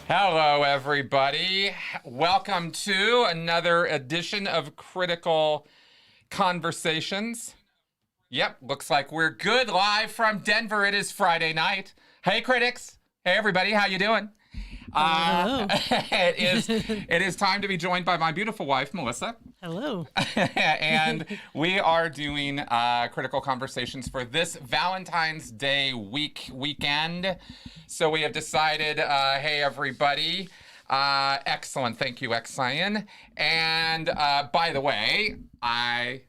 Hello, everybody. Welcome to another edition of Critical Conversations. Yep, looks like we're good live from Denver. It is Friday night. Hey, critics. Hey, everybody. How you doing? Hello. It is time to be joined by my beautiful wife, Melissa. Hello. And we are doing Critical Conversations for this Valentine's Day weekend. So we have decided, hey, everybody. Excellent. Thank you, Xenu. And by the way, I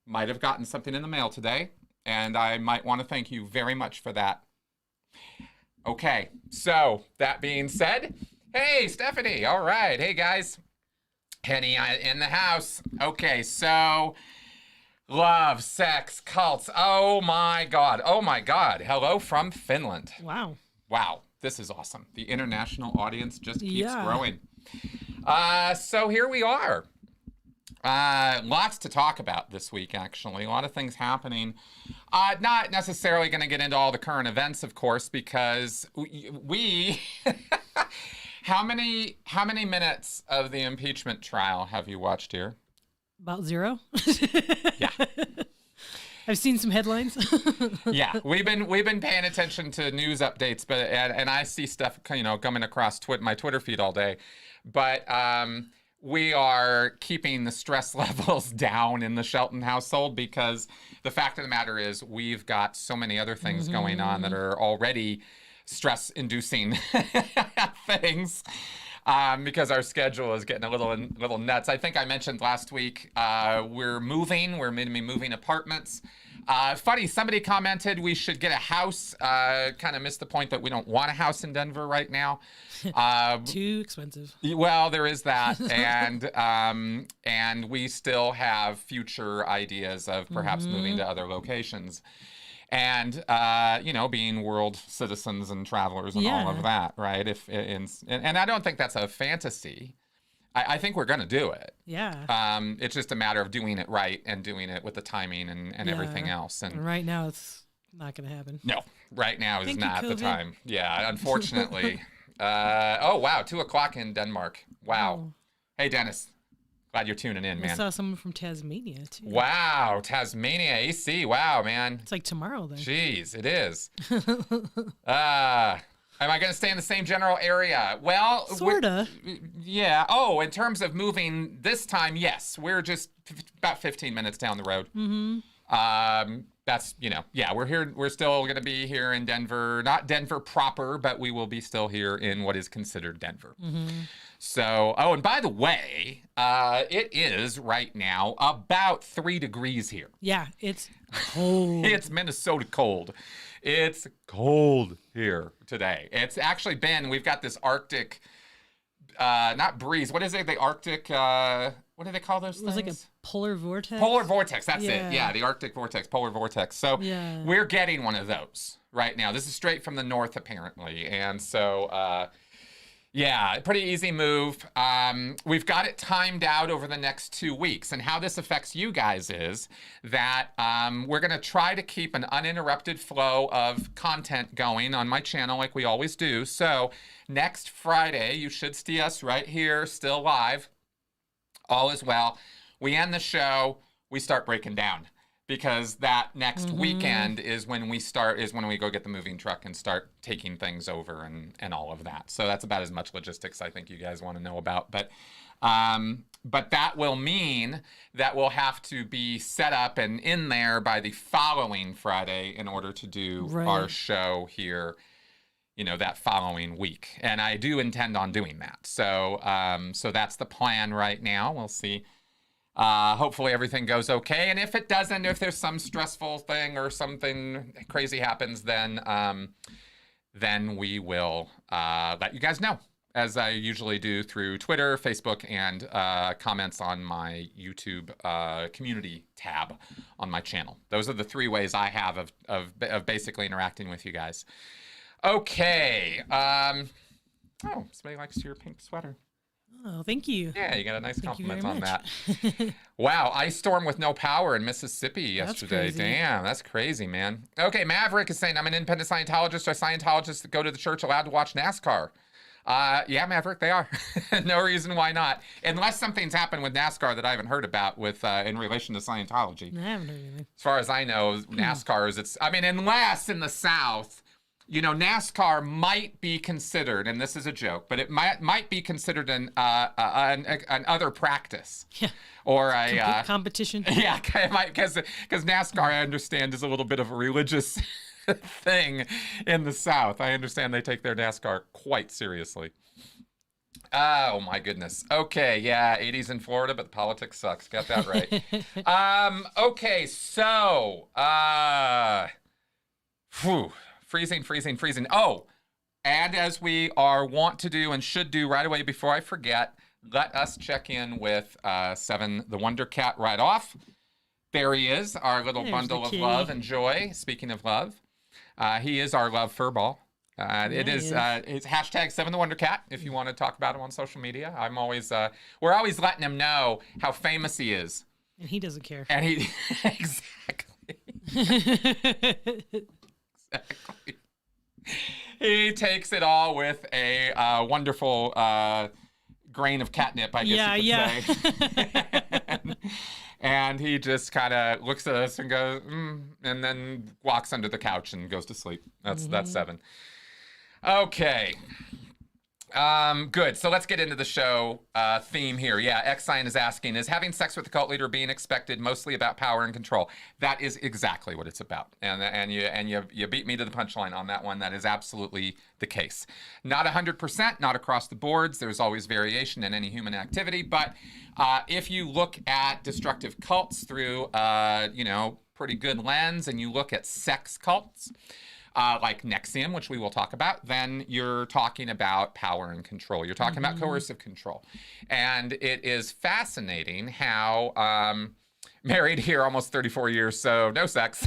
might have gotten something in the mail today, and I might want to thank you very much for that. Okay, so that being said, hey, Stephanie. All right. Hey, guys. Penny in the house. Okay, so love, sex, cults. Oh, my God. Oh, my God. Hello from Finland. Wow. Wow, this is awesome. The international audience just keeps growing. So here we are. Lots to talk about this week, actually. A lot of things happening. Not necessarily going to get into all the current events, of course, because we how many minutes of the impeachment trial have you watched here? About 0. Yeah. I've seen some headlines. Yeah, we've been paying attention to news updates, but and I see stuff coming across my Twitter feed all day, but we are keeping the stress levels down in the Shelton household because the fact of the matter is we've got so many other things going on that are already stress-inducing things. Because our schedule is getting a little nuts. I think I mentioned last week we're moving. We're going to be moving apartments. Funny, somebody commented we should get a house. Kind of missed the point that we don't want a house in Denver right now. Too expensive. Well, there is that, and we still have future ideas of perhaps moving to other locations. And being world citizens and travelers and all of that, right? And I don't think that's a fantasy. I think we're going to do it. Yeah. It's just a matter of doing it right and doing it with the timing and everything else. And right now, it's not going to happen. No, right now is Thank not you, the COVID. time. Yeah, unfortunately. Oh wow, 2:00 in Denmark. Wow. Oh. Hey, Dennis. Glad you're tuning in, I man. saw someone from Tasmania, too. Wow, Tasmania, AC. Wow, man. It's like tomorrow, then. Jeez, it is. Am I going to stay in the same general area? Well, Sorta. Yeah. Oh, in terms of moving this time, yes. We're just about 15 minutes down the road. Mm-hmm. That's, yeah, we're here. We're still going to be here in Denver, not Denver proper, but we will be still here in what is considered Denver. Mm-hmm. So, and by the way, it is right now about 3 degrees here. Yeah, it's cold. It's Minnesota cold. It's cold here today. It's actually we've got this Arctic, not breeze. What is it? The Arctic, what do they call those things? It was like a polar vortex. Polar vortex, that's it. Yeah, the Arctic vortex, polar vortex. So we're getting one of those right now. This is straight from the north, apparently. And so, yeah, pretty easy move. We've got it timed out over the next 2 weeks. And how this affects you guys is that we're going to try to keep an uninterrupted flow of content going on my channel like we always do. So next Friday, you should see us right here, still live. All is well. We end the show. We start breaking down. Because that next weekend is when we go get the moving truck and start taking things over and all of that. So that's about as much logistics I think you guys want to know about. But that will mean that we'll have to be set up and in there by the following Friday in order to do our show here, that following week. And I do intend on doing that. So that's the plan right now. We'll see. Hopefully everything goes okay. And if it doesn't, if there's some stressful thing or something crazy happens, then we will let you guys know, as I usually do through Twitter, Facebook, and comments on my YouTube community tab on my channel. Those are the 3 ways I have of basically interacting with you guys. Okay. Somebody likes your pink sweater. Oh, thank you. Yeah, you got a nice Thank you compliment very on much. that. Wow, ice storm with no power in Mississippi yesterday. Crazy. Damn, that's crazy, man. Okay, Maverick is saying, I'm an independent Scientologist. Are Scientologists that go to the church allowed to watch NASCAR? Yeah, Maverick, they are. No reason why not. Unless something's happened with NASCAR that I haven't heard about with in relation to Scientology. I haven't heard anything. As far as I know, NASCAR is unless in the South, NASCAR might be considered, and this is a joke, but it might be considered an other practice. Yeah. Or a competition. Yeah, because NASCAR, I understand, is a little bit of a religious thing in the South. I understand they take their NASCAR quite seriously. Oh my goodness. Okay, yeah, 80s in Florida, but the politics sucks. Got that right. Okay, so freezing. Oh, and as we are wont to do and should do right away before I forget, let us check in with Seven the Wonder Cat right off. There he is, our little bundle of love and joy. Speaking of love, he is our love furball. It's hashtag Seven the Wonder Cat if you want to talk about him on social media. We're always letting him know how famous he is. And he doesn't care. And he, exactly. Exactly. He takes it all with a wonderful grain of catnip, I guess you could say. And he just kind of looks at us and goes, and then walks under the couch and goes to sleep. That's Seven. Okay. Good. So let's get into the show theme here. Yeah, Xine is asking, is having sex with a cult leader being expected mostly about power and control? That is exactly what it's about. And you beat me to the punchline on that one. That is absolutely the case. Not 100%, not across the boards. There's always variation in any human activity. But if you look at destructive cults through, pretty good lens, and you look at sex cults, like Xenu, which we will talk about, then you're talking about power and control. You're talking about coercive control. And it is fascinating how, married here almost 34 years, so no sex.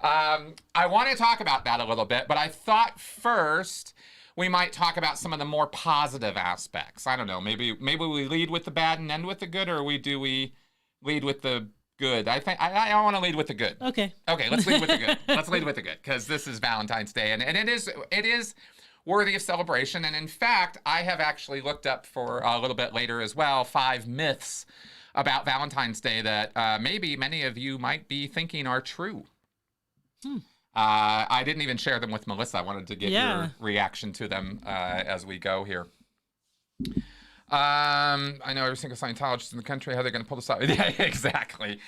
I want to talk about that a little bit, but I thought first we might talk about some of the more positive aspects. I don't know, maybe we lead with the bad and end with the good, or do we lead with the good? I think I want to lead with the good. Okay, let's lead with the good. Let's lead with the good, because this is Valentine's Day, and it is worthy of celebration. And in fact, I have actually looked up for a little bit later as well 5 myths about Valentine's Day that maybe many of you might be thinking are true. I didn't even share them with Melissa. I wanted to get your reaction to them as we go here. I know every single Scientologist in the country. How are they going to pull this off? Yeah, exactly.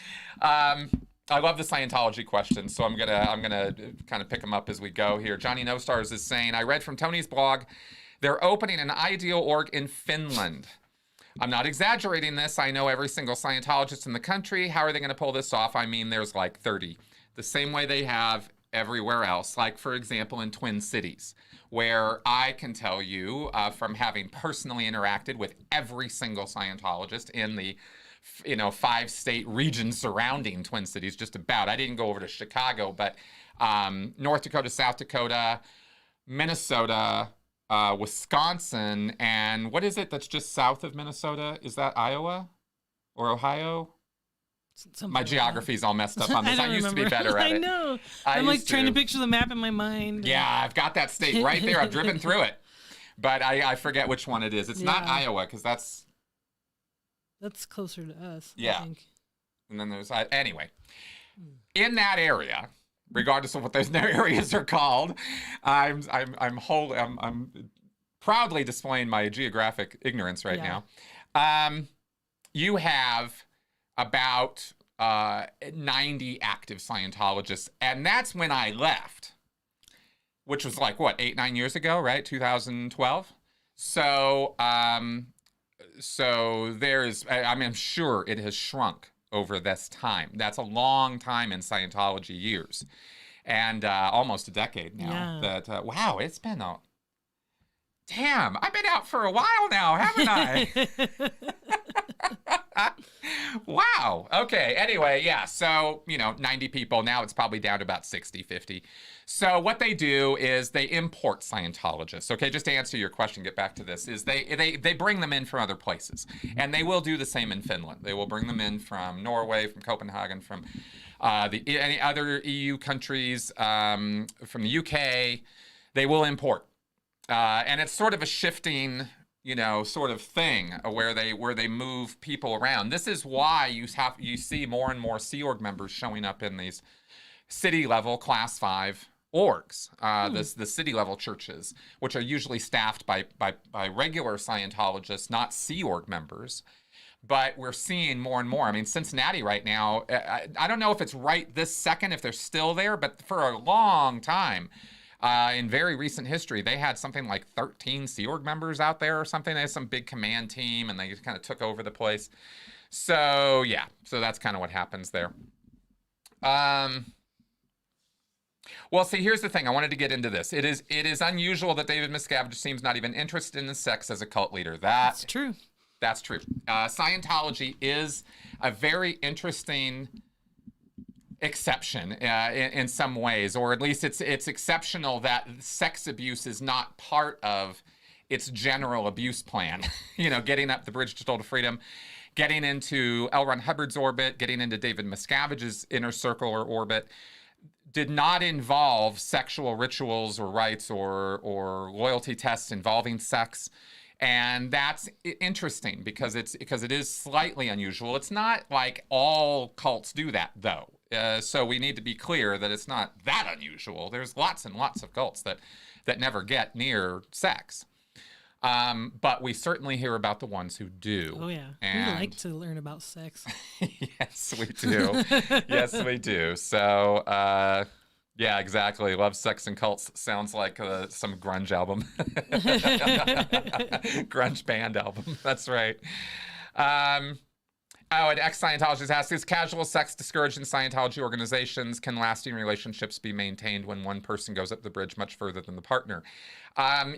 I love the Scientology questions, so I'm gonna kind of pick them up as we go here. Johnny No Stars is saying, I read from Tony's blog, they're opening an ideal org in Finland. I'm not exaggerating this. I know every single Scientologist in the country. How are they going to pull this off? I mean, there's like 30. The same way they have everywhere else. Like, for example, in Twin Cities, where I can tell you from having personally interacted with every single Scientologist in the 5-state region surrounding Twin Cities, just about. I didn't go over to Chicago, but North Dakota, South Dakota, Minnesota, Wisconsin, and what is it that's just south of Minnesota? Is that Iowa or Ohio? My geography's all messed up on this. I used to be better at it. I know. I'm like trying to picture the map in my mind. Yeah, I've got that state right there. I've driven through it. But I forget which one it is. It's not Iowa, because that's closer to us. Yeah. I think. And then there's anyway. In that area, regardless of what those areas are called, I'm proudly displaying my geographic ignorance right now. You have about 90 active Scientologists, and that's when I left, which was like, what, 8-9 years ago, right? 2012. So there's, I'm sure it has shrunk over this time. That's a long time in Scientology years, and almost a decade now. That wow, it's been a damn. I've been out for a while now, haven't I? Wow. Okay. Anyway, yeah. So, 90 people. Now it's probably down to about 60, 50. So what they do is they import Scientologists. Okay, just to answer your question, get back to this, is they bring them in from other places. And they will do the same in Finland. They will bring them in from Norway, from Copenhagen, from any other EU countries, from the UK. They will import And it's sort of a shifting, sort of thing where they move people around. This is why you see more and more Sea Org members showing up in these city level class 5 orgs, the city level churches, which are usually staffed by regular Scientologists, not Sea Org members. But we're seeing more and more. I mean, Cincinnati right now, I don't know if it's right this second, if they're still there, but for a long time, in very recent history, they had something like 13 Sea Org members out there or something. They had some big command team, and they just kind of took over the place. So, yeah. So that's kind of what happens there. Well, see, here's the thing. I wanted to get into this. It is unusual that David Miscavige seems not even interested in sex as a cult leader. That's true. That's true. Scientology is a very interesting exception in some ways, or at least it's exceptional that sex abuse is not part of its general abuse plan. Getting up the bridge to total freedom, getting into L. Ron Hubbard's orbit, getting into David Miscavige's inner circle or orbit did not involve sexual rituals or rites or loyalty tests involving sex. And that's interesting because it is slightly unusual. It's not like all cults do that, though. So we need to be clear that it's not that unusual. There's lots and lots of cults that never get near sex. But we certainly hear about the ones who do. Oh, yeah. We like to learn about sex. Yes, we do. Yes, we do. So, yeah, exactly. Love, Sex, and Cults sounds like some grunge album. Grunge band album. That's right. An ex-Scientologist asks, is casual sex discouraged in Scientology organizations? Can lasting relationships be maintained when one person goes up the bridge much further than the partner?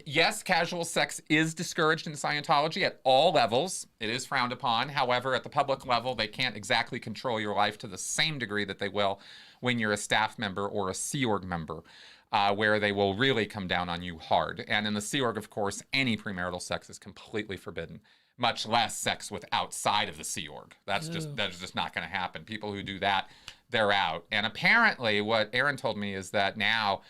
Yes, casual sex is discouraged in Scientology at all levels. It is frowned upon. However, at the public level, they can't exactly control your life to the same degree that they will when you're a staff member or a Sea Org member, where they will really come down on you hard. And in the Sea Org, of course, any premarital sex is completely forbidden, much less sex with outside of the Sea Org. That's just not going to happen. People who do that, they're out. And apparently what Aaron told me is that now,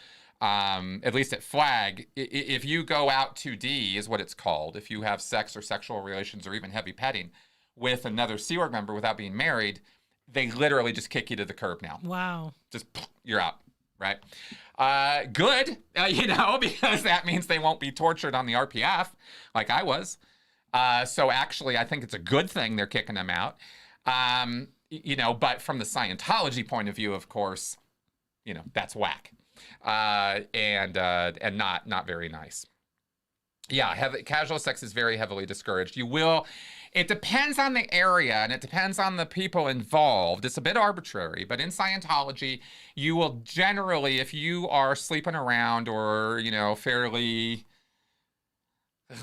at least at Flag, if you go out 2D is what it's called, if you have sex or sexual relations or even heavy petting with another Sea Org member without being married, they literally just kick you to the curb now. Wow. Just, you're out, right? Good, because that means they won't be tortured on the RPF like I was. So actually, I think it's a good thing they're kicking them out. But from the Scientology point of view, of course, that's whack. And not very nice. Yeah, casual sex is very heavily discouraged. It depends on the area and it depends on the people involved. It's a bit arbitrary, but in Scientology, you will generally, if you are sleeping around or, fairly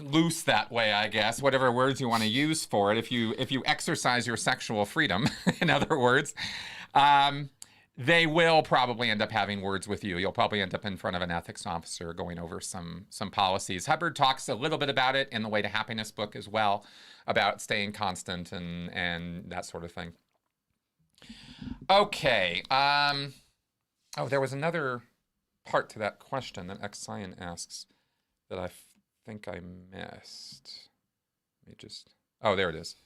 loose that way, I guess, whatever words you want to use for it, if you exercise your sexual freedom, in other words, they will probably end up having words with you. You'll probably end up in front of an ethics officer going over some policies. Hubbard talks a little bit about it in the Way to Happiness book as well, about staying constant and that sort of thing. Okay. There was another part to that question that X-Cyan asks that I think I missed. Let me just... Oh, there it is.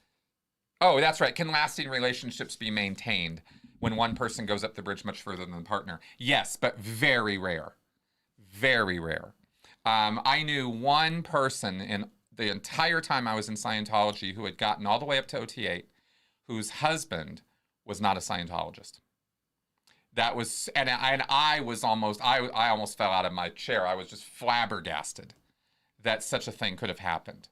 Oh, that's right. Can lasting relationships be maintained when one person goes up the bridge much further than the partner? Yes, but very rare. Very rare. I knew one person in the entire time I was in Scientology who had gotten all the way up to OT8, whose husband was not a Scientologist. That was, and I was almost, I almost fell out of my chair. I was just flabbergasted that such a thing could have happened.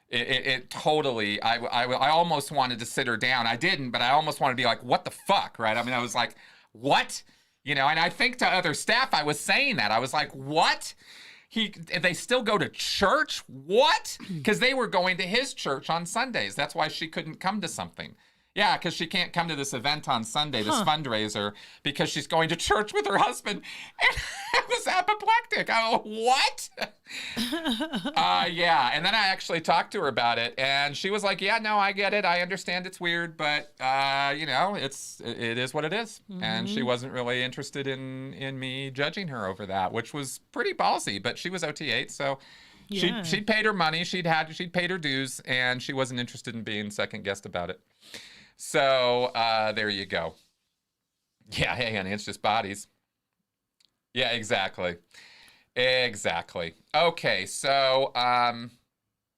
It totally, I almost wanted to sit her down. I didn't, but I almost wanted to be like, what the fuck, right? I mean, I was like, what? And I think to other staff, I was saying that. I was like, what? They still go to church? What? Because they were going to his church on Sundays. That's why she couldn't come to something. Yeah, because she can't come to this event on Sunday, this fundraiser, because she's going to church with her husband and was apoplectic. Oh, what? Yeah. And then I actually talked to her about it, and she was like, yeah, no, I get it. I understand it's weird, but, you know, it is what it is. Mm-hmm. And she wasn't really interested in me judging her over that, which was pretty ballsy, but she was OT8, so... Yeah. She'd paid her money, she'd paid her dues, and she wasn't interested in being second guessed about it. So there you go. Yeah, hey honey, it's just bodies. Yeah, exactly. Okay, so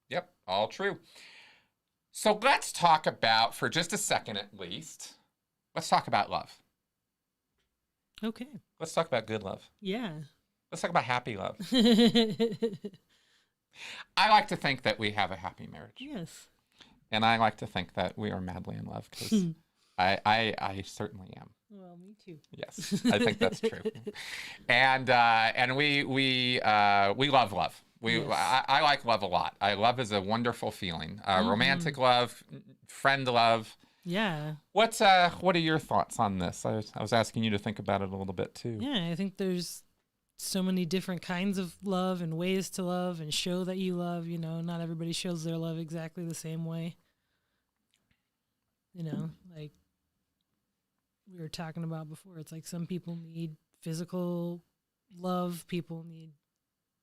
yep, all true. So let's talk about, for just a second at least, let's talk about love. Okay. Let's talk about good love. Yeah. Let's talk about happy love. I like to think that we have a happy marriage. Yes. And I like to think that we are madly in love, because I certainly am. Well, me too. Yes, I think that's true. And we love love. Yes. I like love a lot. Love is a wonderful feeling. Romantic love, friend love. Yeah. What are your thoughts on this? I was asking you to think about it a little bit too. Yeah, I think there's so many different kinds of love and ways to love and show that you love. You know, not everybody shows their love exactly the same way. You know, like we were talking about before, it's like some people need physical love, people need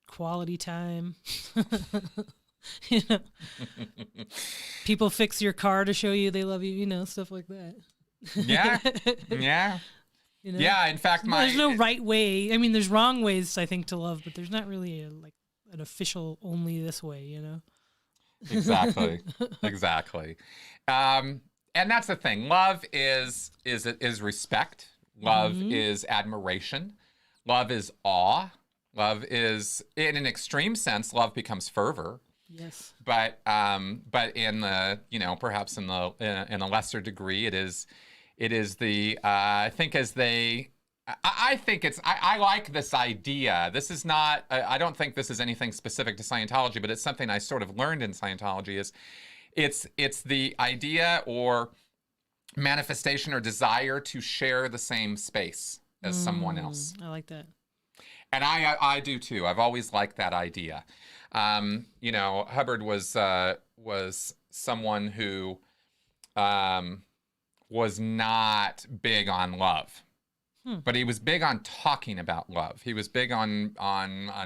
quality time. You know, people fix your car to show you they love you, you know, stuff like that. Yeah. Yeah. You know? Yeah, in fact, there's no right way. I mean, there's wrong ways, I think, to love, but there's not really an official only this way, you know? Exactly. And that's the thing. Love is respect. Love is admiration. Love is awe. Love is, in an extreme sense, love becomes fervor. Yes. But in the, you know, perhaps in a lesser degree, it is the, I think I like this idea. This is not, I don't think this is anything specific to Scientology, but it's something I sort of learned in Scientology is it's the idea or manifestation or desire to share the same space as someone else. I like that. And I do too. I've always liked that idea. You know, Hubbard was someone who, was not big on love, but he was big on talking about love. He was big on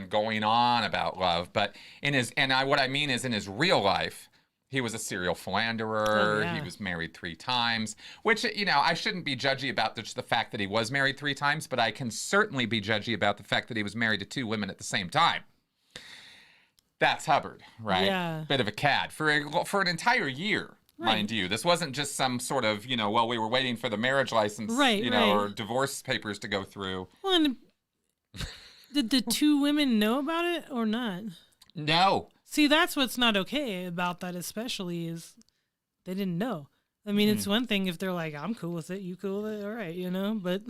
going on about love. But what I mean is in his real life, he was a serial philanderer. Oh, yeah. He was married 3 times, which, you know, I shouldn't be judgy about just the fact that he was married 3 times, but I can certainly be judgy about the fact that he was married to 2 women at the same time. That's Hubbard, right? Yeah. Bit of a cad for an entire year. Right. Mind you, this wasn't just some sort of, you know, well, we were waiting for the marriage license, or divorce papers to go through. Well, and did the 2 women know about it or not? No. See, that's what's not okay about that, especially, is they didn't know. I mean, it's one thing if they're like, I'm cool with it, you cool with it, all right, you know, but...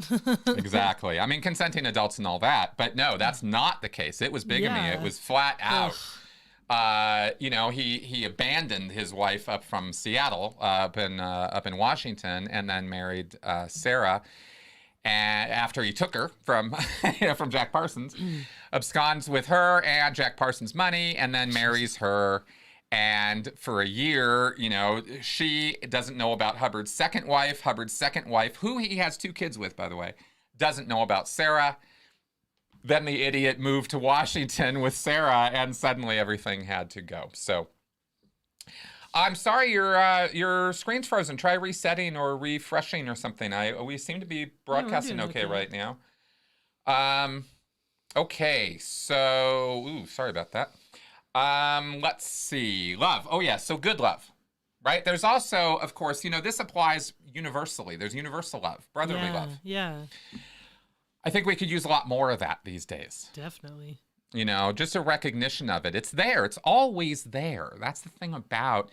Exactly. I mean, consenting adults and all that, but no, that's not the case. It was bigamy. Yeah. It was flat out. You know, he abandoned his wife up from Seattle, up in Washington, and then married Sarah. And after he took her from from Jack Parsons, absconds with her and Jack Parsons' money, and then marries her. And for a year, you know, she doesn't know about Hubbard's second wife, who he has 2 kids with, by the way, doesn't know about Sarah. Then the idiot moved to Washington with Sarah, and suddenly everything had to go. So, I'm sorry, your screen's frozen. Try resetting or refreshing or something. We seem to be broadcasting okay right now. Okay, so sorry about that. Let's see. Love. Oh yeah, so good love, right? There's also, of course, you know, this applies universally. There's universal love, brotherly love. Yeah. I think we could use a lot more of that these days. Definitely. You know, just a recognition of it. It's there. It's always there. That's the thing about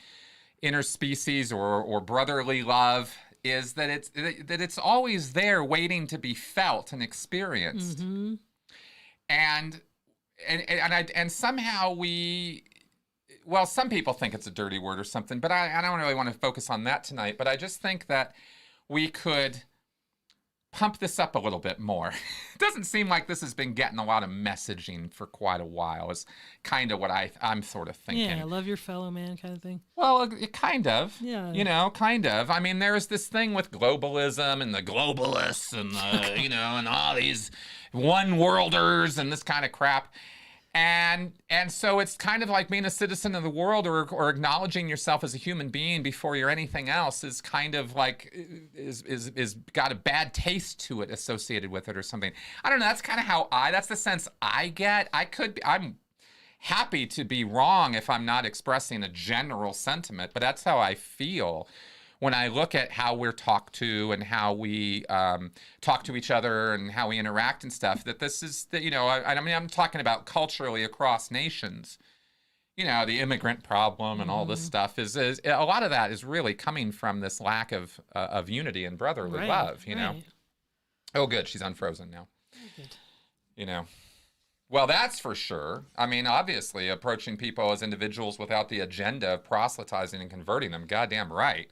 interspecies or brotherly love, is that it's always there waiting to be felt and experienced. And somehow we well, some people think it's a dirty word or something, but I don't really want to focus on that tonight. But I just think that we could pump this up a little bit more. It doesn't seem like this has been getting a lot of messaging for quite a while, is kind of what I'm sort of thinking. Yeah, love your fellow man kind of thing. Well, kind of. Yeah. You know, kind of. I mean, there's this thing with globalism and the globalists and the, you know, and all these one-worlders and this kind of crap. And so it's kind of like being a citizen of the world, or acknowledging yourself as a human being before you're anything else is kind of like is got a bad taste to it associated with it or something. I don't know. That's kind of how that's the sense I get. I'm happy to be wrong if I'm not expressing a general sentiment, but that's how I feel when I look at how we're talked to and how we talk to each other and how we interact and stuff, that this is, you know, I mean, I'm talking about culturally across nations, you know, the immigrant problem and all this stuff is a lot of that is really coming from this lack of unity and brotherly love, you know? Oh, good. She's unfrozen now. Good. You know, well, that's for sure. I mean, obviously approaching people as individuals without the agenda of proselytizing and converting them. Goddamn right.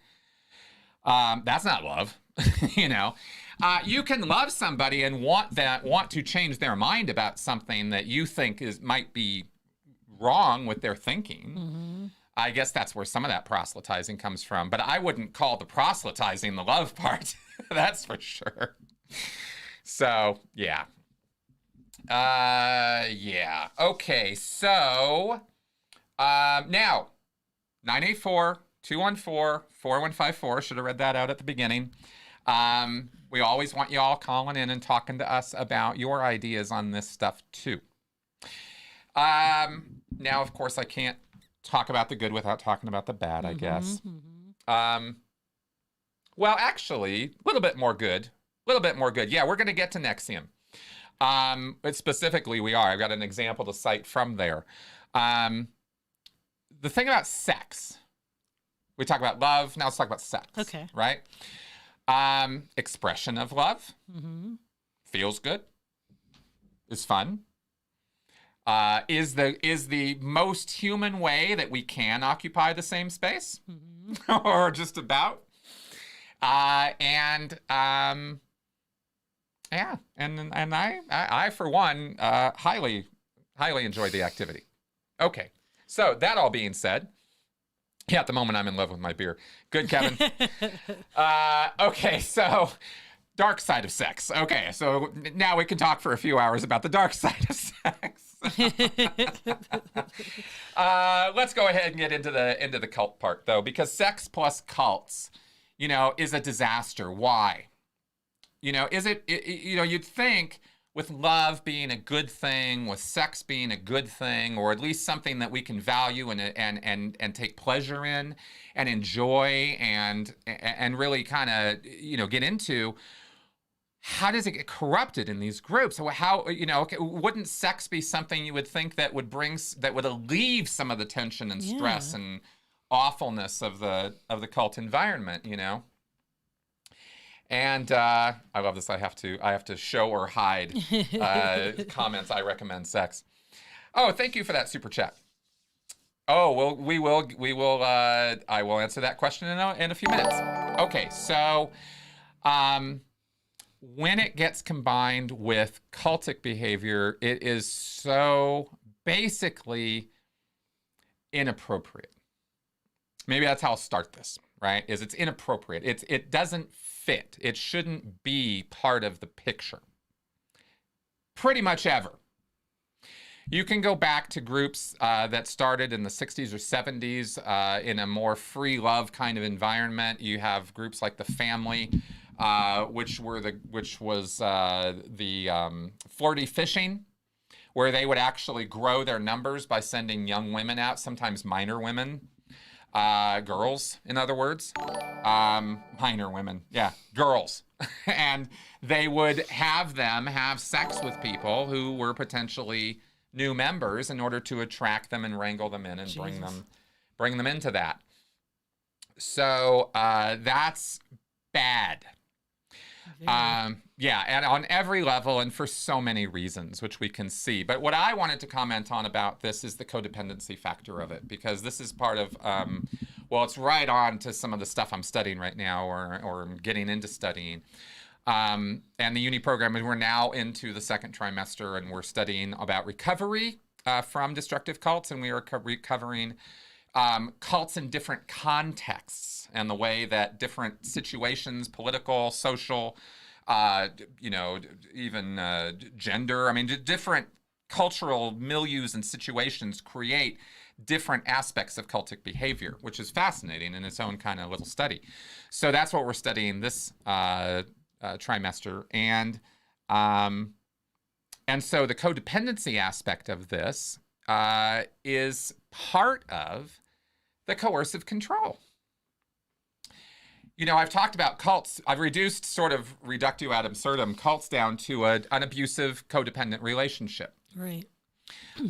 That's not love, you know. You can love somebody and want to change their mind about something that you think might be wrong with their thinking. Mm-hmm. I guess that's where some of that proselytizing comes from. But I wouldn't call the proselytizing the love part. That's for sure. So, yeah. Yeah. Okay, so now, 984-214-4154. Should have read that out at the beginning. We always want you all calling in and talking to us about your ideas on this stuff too. Now, of course, I can't talk about the good without talking about the bad, I guess. Mm-hmm. Well, actually, a little bit more good. Yeah, we're going to get to NXIVM. But specifically, we are. I've got an example to cite from there. The thing about sex. We talk about love. Now let's talk about sex. Okay. Right? Expression of love. Mm-hmm. Feels good. Is fun. Is the most human way that we can occupy the same space. Mm-hmm. Or just about. Yeah. And I for one, highly enjoyed the activity. Okay. So that all being said, yeah, at the moment I'm in love with my beer. Good, Kevin. Okay, so dark side of sex. Okay, so now we can talk for a few hours about the dark side of sex. Let's go ahead and get into the cult part, though, because sex plus cults, you know, is a disaster. Why? You know, you know, you'd think with love being a good thing, with sex being a good thing, or at least something that we can value and take pleasure in and enjoy and really kind of, you know, get into, how does it get corrupted in these groups? So how, you know, wouldn't sex be something you would think that would alleviate some of the tension and stress and awfulness of the cult environment, you know? And I love this. I have to show or hide comments. I recommend sex. Oh, thank you for that super chat. Oh, well, we will. I will answer that question in a few minutes. Okay, so when it gets combined with cultic behavior, it is so basically inappropriate. Maybe that's how I'll start this. Right? It's inappropriate. It doesn't fit. It shouldn't be part of the picture. Pretty much ever. You can go back to groups that started in the 60s or 70s in a more free love kind of environment. You have groups like the Family, which was the flirty fishing, where they would actually grow their numbers by sending young women out, sometimes minor women. Girls, in other words, minor women, yeah, girls. And they would have them have sex with people who were potentially new members in order to attract them and wrangle them in and bring them into that. So that's bad. Yeah, and on every level and for so many reasons, which we can see. But what I wanted to comment on about this is the codependency factor of it, because this is part of, well, it's right on to some of the stuff I'm studying right now, or I'm getting into studying. And the uni program, we're now into the second trimester, and we're studying about recovery from destructive cults, and we are recovering cults in different contexts and the way that different situations, political, social, even gender, I mean, different cultural milieus and situations create different aspects of cultic behavior, which is fascinating in its own kind of little study. So that's what we're studying this trimester. And so the codependency aspect of this is part of the coercive control. I've talked about cults. I've reduced, sort of reductio ad absurdum, cults down to an abusive codependent relationship. Right.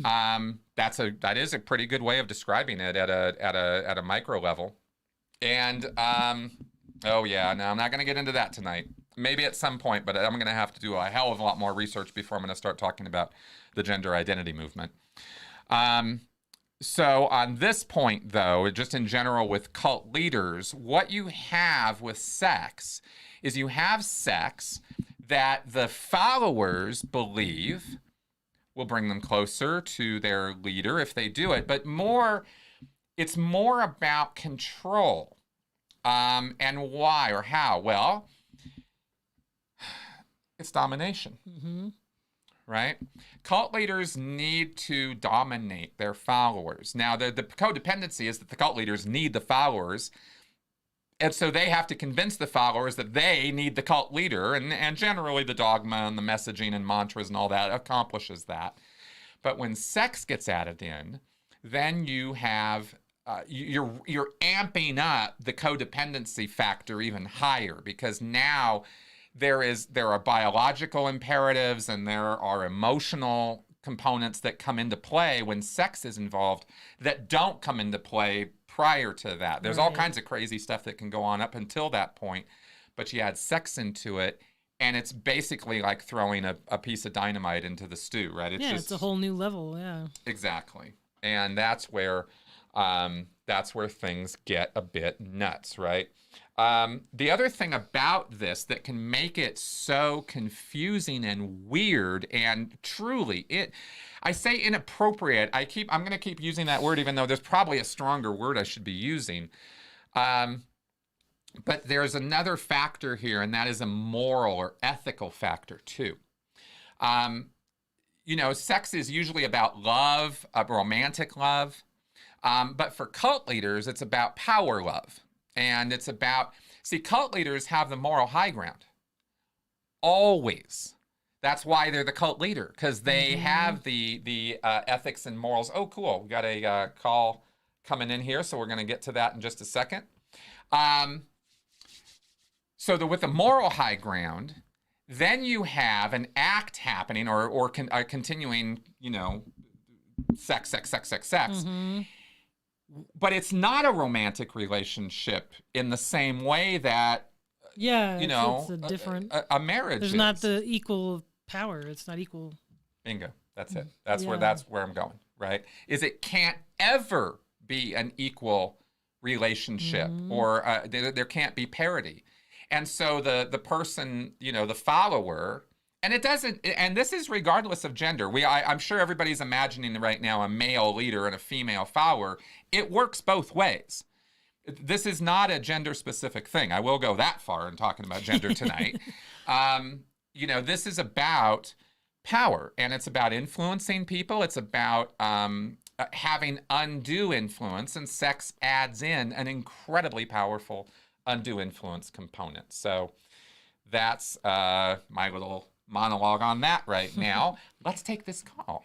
That is a pretty good way of describing it at a micro level. And oh yeah, no, I'm not going to get into that tonight. Maybe at some point, but I'm going to have to do a hell of a lot more research before I'm going to start talking about the gender identity movement. So on this point, though, just in general with cult leaders, what you have with sex is you have sex that the followers believe will bring them closer to their leader if they do it, but it's more about control. And why or how? Well, it's domination. Mm-hmm. Right? Cult leaders need to dominate their followers. Now, the codependency is that the cult leaders need the followers, and so they have to convince the followers that they need the cult leader, and generally the dogma and the messaging and mantras and all that accomplishes that. But when sex gets added in, then you have you're amping up the codependency factor even higher, because now there are biological imperatives and there are emotional components that come into play when sex is involved that don't come into play prior to that. There's all kinds of crazy stuff that can go on up until that point, but you add sex into it, and it's basically like throwing a piece of dynamite into the stew, right? It's a whole new level, yeah. Exactly. And that's where things get a bit nuts, right? The other thing about this that can make it so confusing and weird, and truly, I say inappropriate. I'm going to keep using that word, even though there's probably a stronger word I should be using. But there's another factor here, and that is a moral or ethical factor too. Sex is usually about love, romantic love. But for cult leaders, it's about power love. And it's about, cult leaders have the moral high ground. Always. That's why they're the cult leader, because they have the ethics and morals. Oh, cool. We got a call coming in here, so we're going to get to that in just a second. With the moral high ground, then you have an act happening or continuing, sex. Mm-hmm. But it's not a romantic relationship in the same way that, it's a different a marriage. There's not the equal power. It's not equal. Bingo. That's it. That's where I'm going. Right? Is it can't ever be an equal relationship, or there can't be parity, and so the person, the follower. And it doesn't, and this is regardless of gender. I'm sure everybody's imagining right now a male leader and a female follower. It works both ways. This is not a gender-specific thing. I will go that far in talking about gender tonight. This is about power, and it's about influencing people. It's about having undue influence, and sex adds in an incredibly powerful undue influence component. So that's my little monologue on that right now. Let's take this call.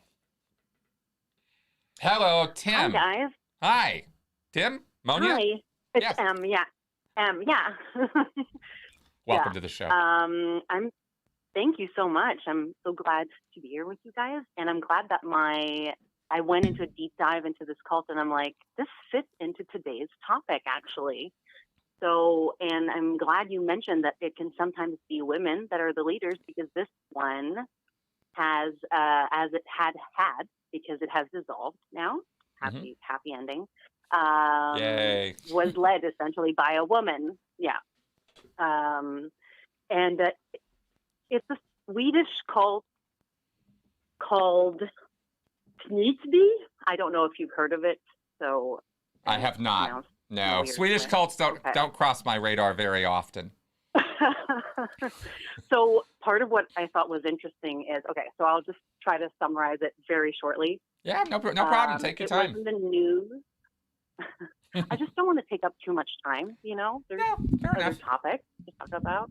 Hello, Tim. Hi, guys. Hi. Tim? Monia? Hi. It's yes. yeah. Welcome to the show. Thank you so much. I'm so glad to be here with you guys. And I'm glad that I went into a deep dive into this cult, and I'm like, this fits into today's topic, actually. So, and I'm glad you mentioned that it can sometimes be women that are the leaders, because this one has, as it had, because it has dissolved now, happy ending, Yay. was led essentially by a woman. Yeah. And it's a Swedish cult called Knutby. I don't know if you've heard of it. So I have not. No, Swedish cults don't cross my radar very often. So part of what I thought was interesting is, so I'll just try to summarize it very shortly. Yeah, no problem. Take your time. It was in the news. I just don't want to take up too much time, There's other topics to talk about.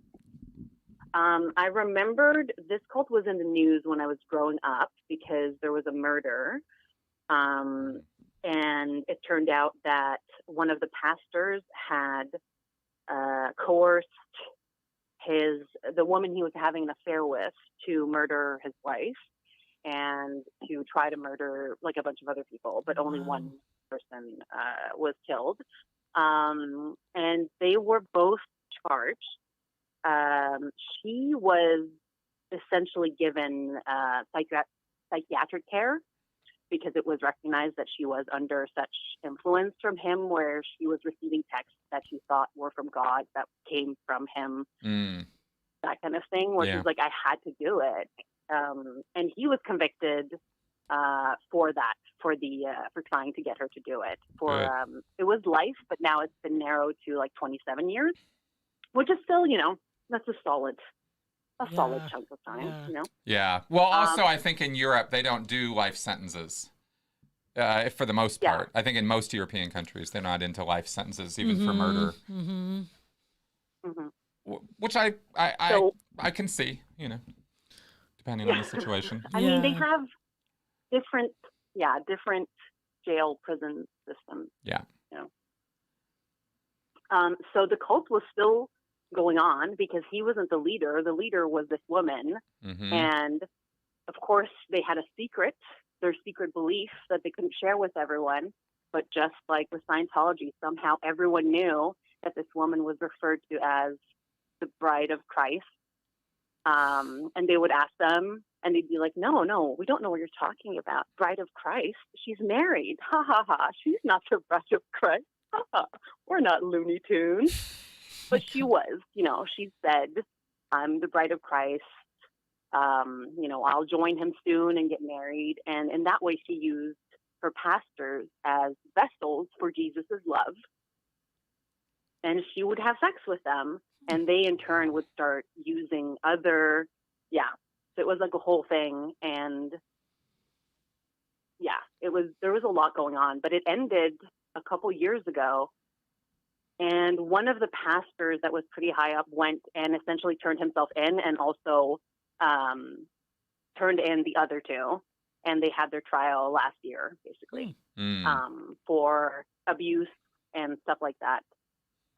I remembered this cult was in the news when I was growing up because there was a murder. And it turned out that one of the pastors had coerced the woman he was having an affair with to murder his wife and to try to murder like a bunch of other people, but only one person was killed. And they were both charged. She was essentially given psychiatric care because it was recognized that she was under such influence from him, where she was receiving texts that she thought were from God, that came from him, that kind of thing, where she's like, I had to do it. And he was convicted for that, for trying to get her to do it. It was life, but now it's been narrowed to like 27 years, which is still, that's a solid chunk of time, Yeah. Well, also, I think in Europe, they don't do life sentences for the most part. I think in most European countries, they're not into life sentences, even for murder. Which I can see, depending on the situation. I mean, they have different jail prison systems. Yeah. So the cult was still going on because he wasn't the leader. The leader was this woman. And of course they had their secret belief that they couldn't share with everyone. But just like with Scientology, somehow everyone knew that this woman was referred to as the bride of Christ. And they would ask them and they'd be like, no, we don't know what you're talking about. Bride of Christ? She's married. Ha ha ha. She's not the bride of Christ. Ha ha. We're not Looney Tunes. But she was, she said, I'm the bride of Christ. I'll join him soon and get married. And in that way, she used her pastors as vessels for Jesus's love. And she would have sex with them. And they, in turn, would start using other, So it was like a whole thing. And, there was a lot going on. But it ended a couple years ago. And one of the pastors that was pretty high up went and essentially turned himself in and also turned in the other two. And they had their trial last year, basically, for abuse and stuff like that.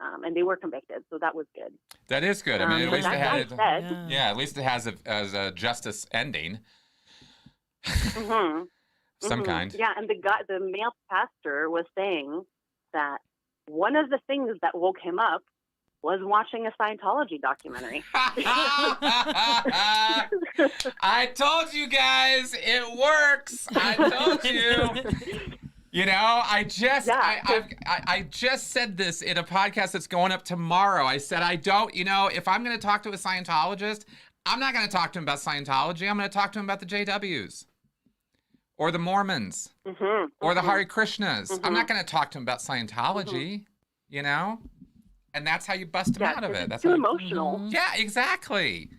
And they were convicted. So that was good. That is good. I mean, at least it had it. At least it has a justice ending. Some kind. Yeah. And the male pastor was saying that one of the things that woke him up was watching a Scientology documentary. I told you guys, it works. I told you. I just said this in a podcast that's going up tomorrow. I said, if I'm going to talk to a Scientologist, I'm not going to talk to him about Scientology. I'm going to talk to him about the JWs. Or the Mormons, or the Hare Krishnas. I'm not going to talk to them about Scientology, And that's how you bust them out of it. That's too emotional. Yeah, exactly.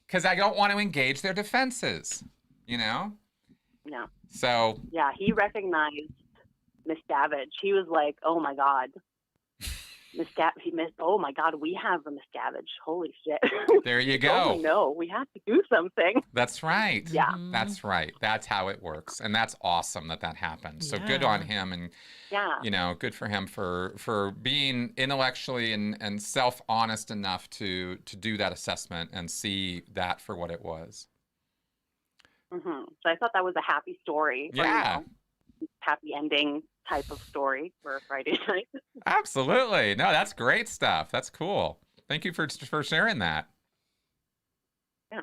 Because I don't want to engage their defenses, Yeah. So. Yeah, he recognized Miss Savage. He was like, oh, my God. Oh my God, we have a Miscavige. Holy shit. There you go. No, we have to do something. That's right. Yeah. That's right. That's how it works. And that's awesome that happened. So good on him. And, good for him for being intellectually and self-honest enough to do that assessment and see that for what it was. So I thought that was a happy story. Yeah. happy ending type of story for a Friday night. Absolutely. No, that's great stuff. That's cool. Thank you for sharing that. Yeah.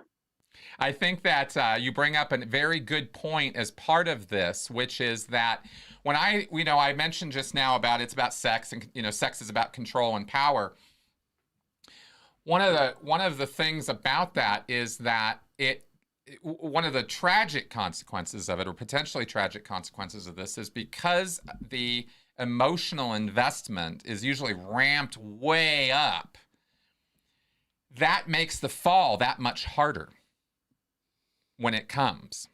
I think that you bring up a very good point as part of this, which is that when I mentioned just now about it's about sex, and sex is about control and power. One of the things about that is that one of the tragic consequences of it, or potentially tragic consequences of this, is because the emotional investment is usually ramped way up. That makes the fall that much harder when it comes.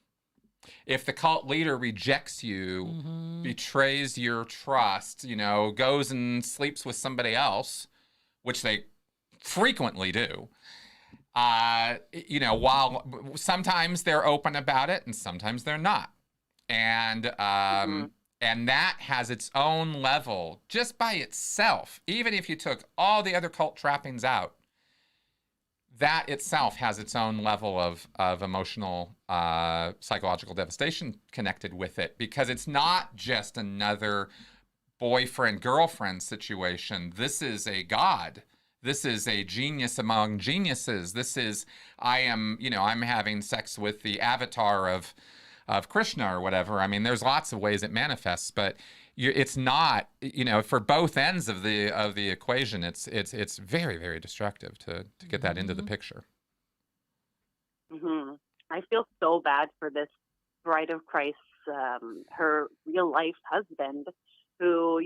If the cult leader rejects you, betrays your trust, goes and sleeps with somebody else, which they frequently do, while sometimes they're open about it and sometimes they're not. And and that has its own level just by itself. Even if you took all the other cult trappings out, that itself has its own level of emotional, psychological devastation connected with it, because it's not just another boyfriend-girlfriend situation. This is a god. This is a genius among geniuses. This is, I'm having sex with the avatar of Krishna or whatever. I mean, there's lots of ways it manifests, but it's not, for both ends of the equation, it's very, very destructive to get that into the picture. Mm-hmm. I feel so bad for this Bride of Christ, her real life husband, who,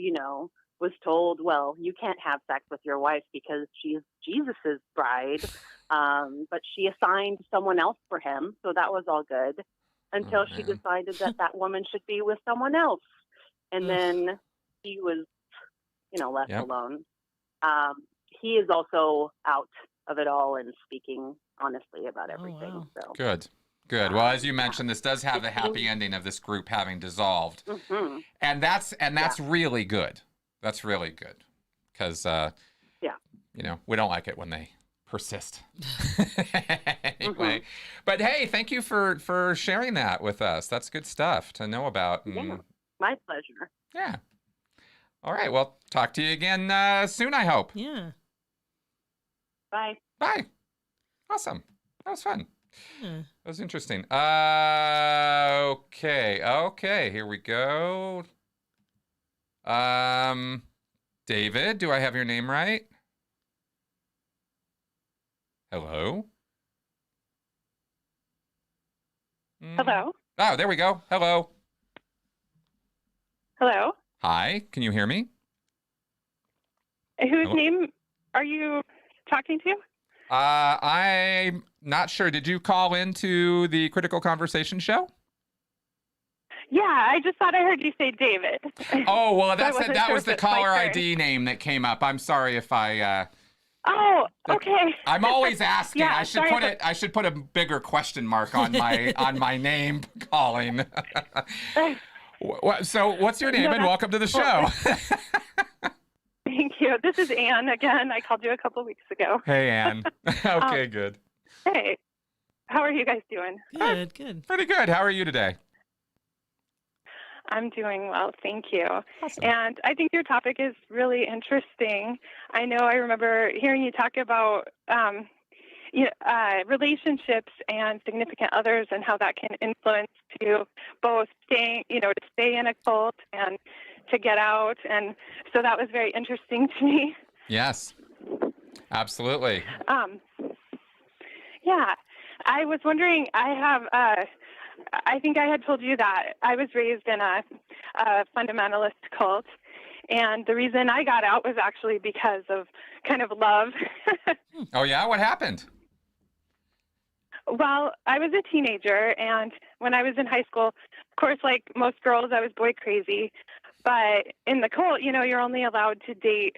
was told, well, you can't have sex with your wife because she's Jesus's bride. But she assigned someone else for him, so that was all good until she decided that woman should be with someone else. And then he was, left alone. He is also out of it all and speaking honestly about everything. Oh, wow. So Good. Well, as you mentioned, this does have the happy ending of this group having dissolved, and that's really good. That's really good, because we don't like it when they persist. Anyway, but hey, thank you for sharing that with us. That's good stuff to know about. Yeah, my pleasure. Yeah. All right. Well, talk to you again soon, I hope. Yeah. Bye. Bye. Awesome. That was fun. Yeah. That was interesting. Okay. Here we go. David, do I have your name right? Hello? Hello? Oh, there we go. Hello. Hello? Hi, can you hear me? Whose name are you talking to? I'm not sure. Did you call into the Critical Conversation show? Yeah, I just thought I heard you say David. Oh, well, that sure was the caller ID name that came up. I'm sorry if I... Oh, okay. I'm always asking. Yeah, I should put a bigger question mark on my name calling. So, what's your name, and welcome to the show. Thank you. This is Anne again. I called you a couple weeks ago. Hey, Anne. Okay, good. Hey, how are you guys doing? Good. Pretty good. How are you today? I'm doing well, thank you. Awesome. And I think your topic is really interesting. I remember hearing you talk about relationships and significant others, and how that can influence to both stay in a cult and to get out. And so that was very interesting to me. Yes, absolutely. Yeah, I was wondering, I think I had told you that I was raised in a fundamentalist cult, and the reason I got out was actually because of kind of love. Oh, yeah? What happened? Well, I was a teenager, and when I was in high school, of course, like most girls, I was boy crazy. But in the cult, you're only allowed to date.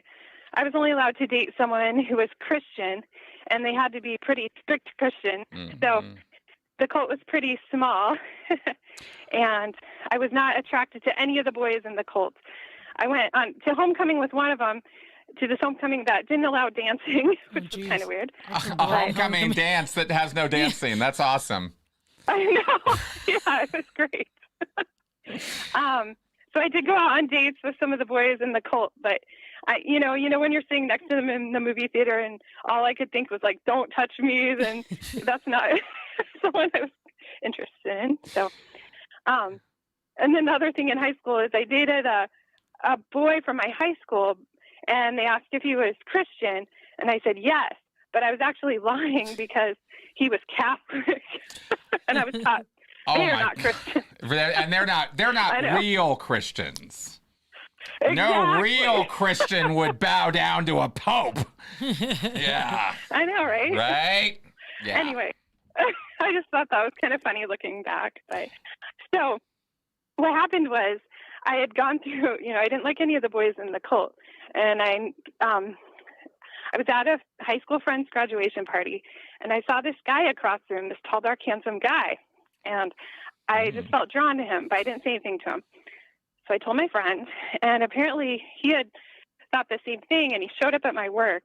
I was only allowed to date someone who was Christian, and they had to be pretty strict Christian. Mm-hmm. So the cult was pretty small, and I was not attracted to any of the boys in the cult. I went on to homecoming with one of them, to this homecoming that didn't allow dancing, which was kind of weird. A homecoming dance that has no dancing. That's awesome. I know. Yeah, it was great. So I did go out on dates with some of the boys in the cult, but you know, when you're sitting next to them in the movie theater and all I could think was like, don't touch me, then that's not someone I was interested in. So, and then the other thing in high school is I dated a boy from my high school, and they asked if he was Christian, and I said yes, but I was actually lying because he was Catholic, and I was taught they're not Christian. And they're not real Christians. Exactly. No real Christian would bow down to a pope. Yeah. I know, right? Right? Yeah. Anyway, I just thought that was kind of funny looking back. But so what happened was I had gone through, you know, I didn't like any of the boys in the cult. And I was at a high school friend's graduation party, and I saw this guy across the room, this tall, dark, handsome guy. And I just felt drawn to him, but I didn't say anything to him. So I told my friend, and apparently he had thought the same thing, and he showed up at my work.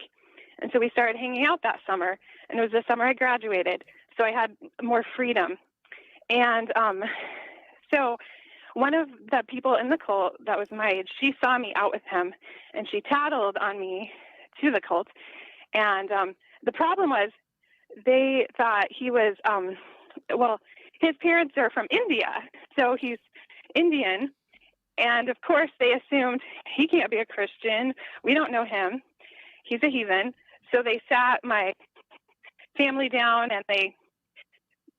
And so we started hanging out that summer, and it was the summer I graduated, so I had more freedom. And so one of the people in the cult that was my age, she saw me out with him, and she tattled on me to the cult. And the problem was they thought he was, well, his parents are from India, so he's Indian. And of course, they assumed he can't be a Christian. We don't know him. He's a heathen. So they sat my family down, and they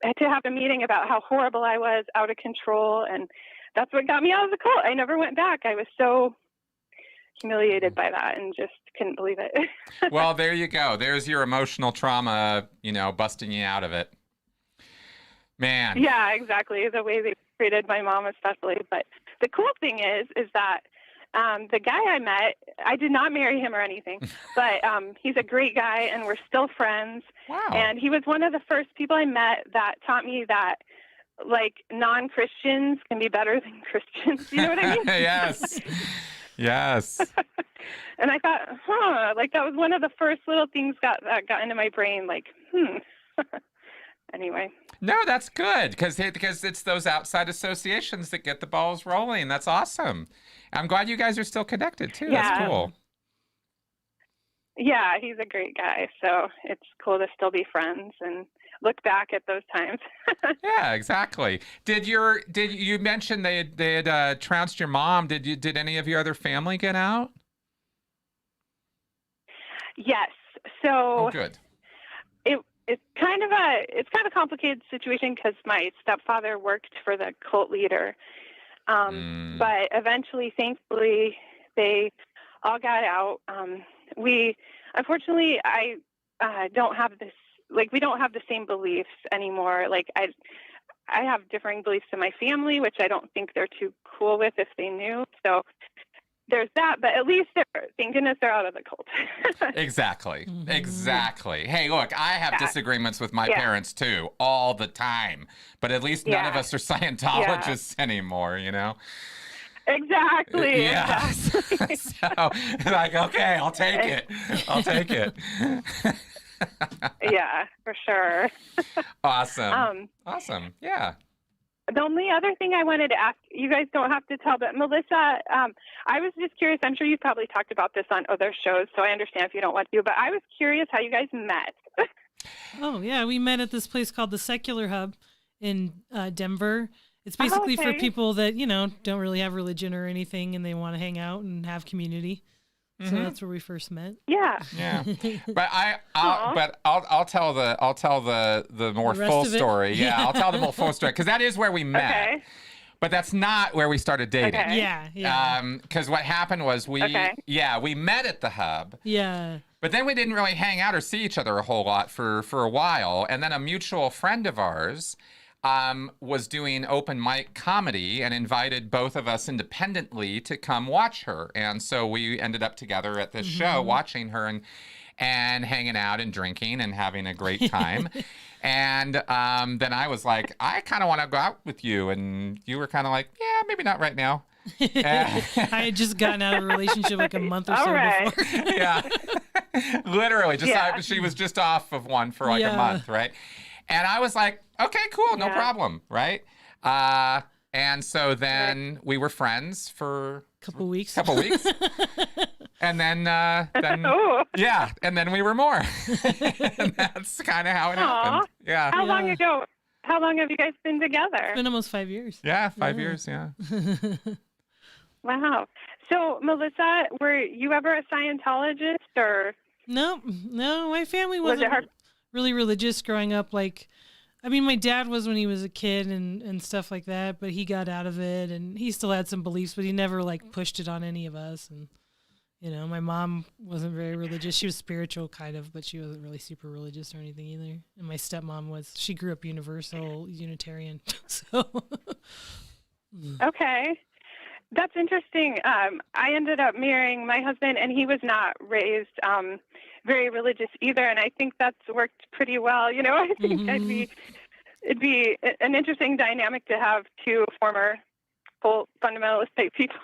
had to have a meeting about how horrible I was, out of control. And that's what got me out of the cult. I never went back. I was so humiliated by that and just couldn't believe it. Well, there you go. There's your emotional trauma, you know, busting you out of it. Man. Yeah, exactly. The way they treated my mom especially. But the cool thing is that the guy I met, I did not marry him or anything, but he's a great guy, and we're still friends. Wow. And he was one of the first people I met that taught me that, like, non-Christians can be better than Christians. You know what I mean? Yes. Yes. And I thought, like, that was one of the first little things that got into my brain, like, Anyway. No, that's good because it's those outside associations that get the balls rolling. That's awesome. I'm glad you guys are still connected too. Yeah. That's cool. Yeah, he's a great guy. So it's cool to still be friends and look back at those times. Yeah, exactly. Did you mention they had trounced your mom? Did any of your other family get out? Yes. So good. It's kind of a complicated situation because my stepfather worked for the cult leader. But eventually, thankfully, they all got out. Unfortunately, I don't have this, like, we don't have the same beliefs anymore. Like, I have differing beliefs in my family, which I don't think they're too cool with if they knew. So there's that, but at least thank goodness they're out of the cult. Exactly. Mm-hmm. Exactly. Hey, look, I have disagreements with my parents too, all the time, but at least none of us are Scientologists anymore, you know? Exactly. Yeah. Exactly. So, like, okay, I'll take it. I'll take it. Yeah, for sure. Awesome. Awesome. Yeah. The only other thing I wanted to ask, you guys don't have to tell, but Melissa, I was just curious. I'm sure you've probably talked about this on other shows, so I understand if you don't want to, but I was curious how you guys met. Oh, yeah. We met at this place called the Secular Hub in Denver. It's basically for people that, you know, don't really have religion or anything, and they want to hang out and have community. So that's where we first met. Yeah. Yeah. But I'll tell the more full story. Yeah, I'll tell the more full story because that is where we met. Okay. But that's not where we started dating. Okay. Yeah. Because what happened was we met at the hub. Yeah. But then we didn't really hang out or see each other a whole lot for a while. And then a mutual friend of ours was doing open mic comedy and invited both of us independently to come watch her. And so we ended up together at this show watching her and hanging out and drinking and having a great time. And then I was like, I kind of want to go out with you. And you were kind of like, yeah, maybe not right now. I had just gotten out of a relationship like a month or so before. Yeah. Literally. She was just off of one for like a month, right? And I was like, okay, cool, no problem, right? And so then we were friends for couple weeks. And then Oh. yeah, and then we were more. And that's kind of how it happened. Yeah. How long ago? How long have you guys been together? It's been almost 5 years. Yeah, 5 years, yeah. Wow. So, Melissa, were you ever a Scientologist or? No, my family wasn't really religious growing up. Like, I mean, my dad was when he was a kid and stuff like that, but he got out of it and he still had some beliefs, but he never like pushed it on any of us. And, you know, my mom wasn't very religious. She was spiritual kind of, but she wasn't really super religious or anything either. And my stepmom she grew up Universal Unitarian. So. Okay. That's interesting. I ended up marrying my husband, and he was not raised very religious either. And I think that's worked pretty well. You know, I think it'd be an interesting dynamic to have two former full fundamentalist type people.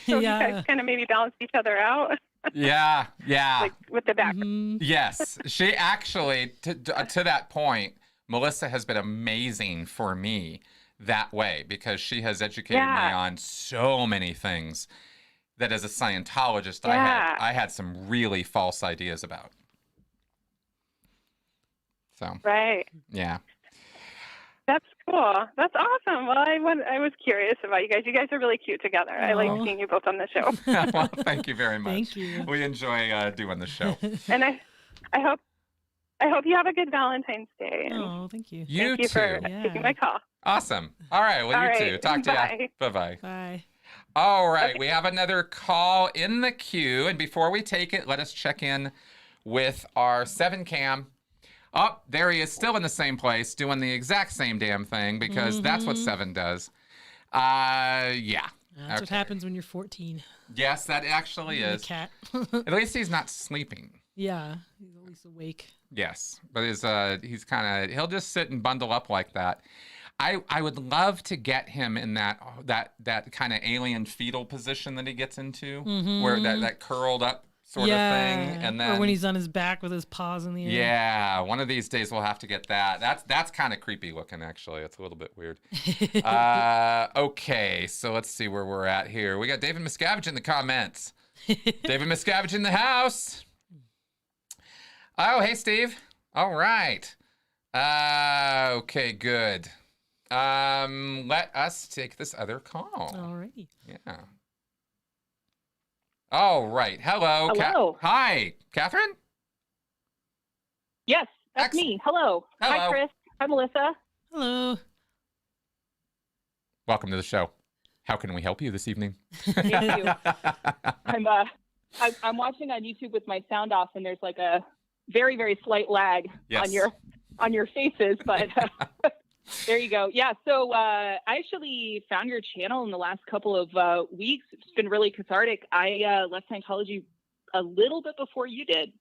So you guys kind of maybe balance each other out. Yeah. Like with the back. Yes. She actually, to that point, Melissa has been amazing for me that way, because she has educated me on so many things that as a Scientologist I had some really false ideas about. So yeah, that's cool. That's awesome. Well, I was curious about you guys. You guys are really cute together. I like seeing you both on the show. Well, thank you very much. Thank you. We enjoy doing the show. And I hope you have a good Valentine's Day. Oh, thank you. Thank you for taking my call. Awesome. All right. Well, you too. Talk to you. Bye-bye. Bye. All right. Okay. We have another call in the queue. And before we take it, let us check in with our 7 cam. Oh, there he is, still in the same place, doing the exact same damn thing, because that's what 7 does. Yeah. That's what happens when you're 14. Yes, that actually is. A cat. At least he's not sleeping. Yeah, he's at least awake. Yes, but he's kind of, he'll just sit and bundle up like that. I would love to get him in that kind of alien fetal position that he gets into, where that curled up sort of thing, and then or when he's on his back with his paws in the air. Yeah, one of these days we'll have to get that. That's kind of creepy looking, actually. It's a little bit weird. Okay, so let's see where we're at here. We got David Miscavige in the comments. David Miscavige in the house. Oh, hey, Steve. All right. Okay, good. Let us take this other call. Alrighty. Yeah. All right. Hello. Hello. Hi, Catherine? Yes, that's me. Hello. Hi, Chris. Hi, Melissa. Hello. Welcome to the show. How can we help you this evening? Thank you. I'm watching on YouTube with my sound off, and there's like a very, very slight lag on your faces, but there you go. Yeah, so I actually found your channel in the last couple of weeks. It's been really cathartic. I left Scientology a little bit before you did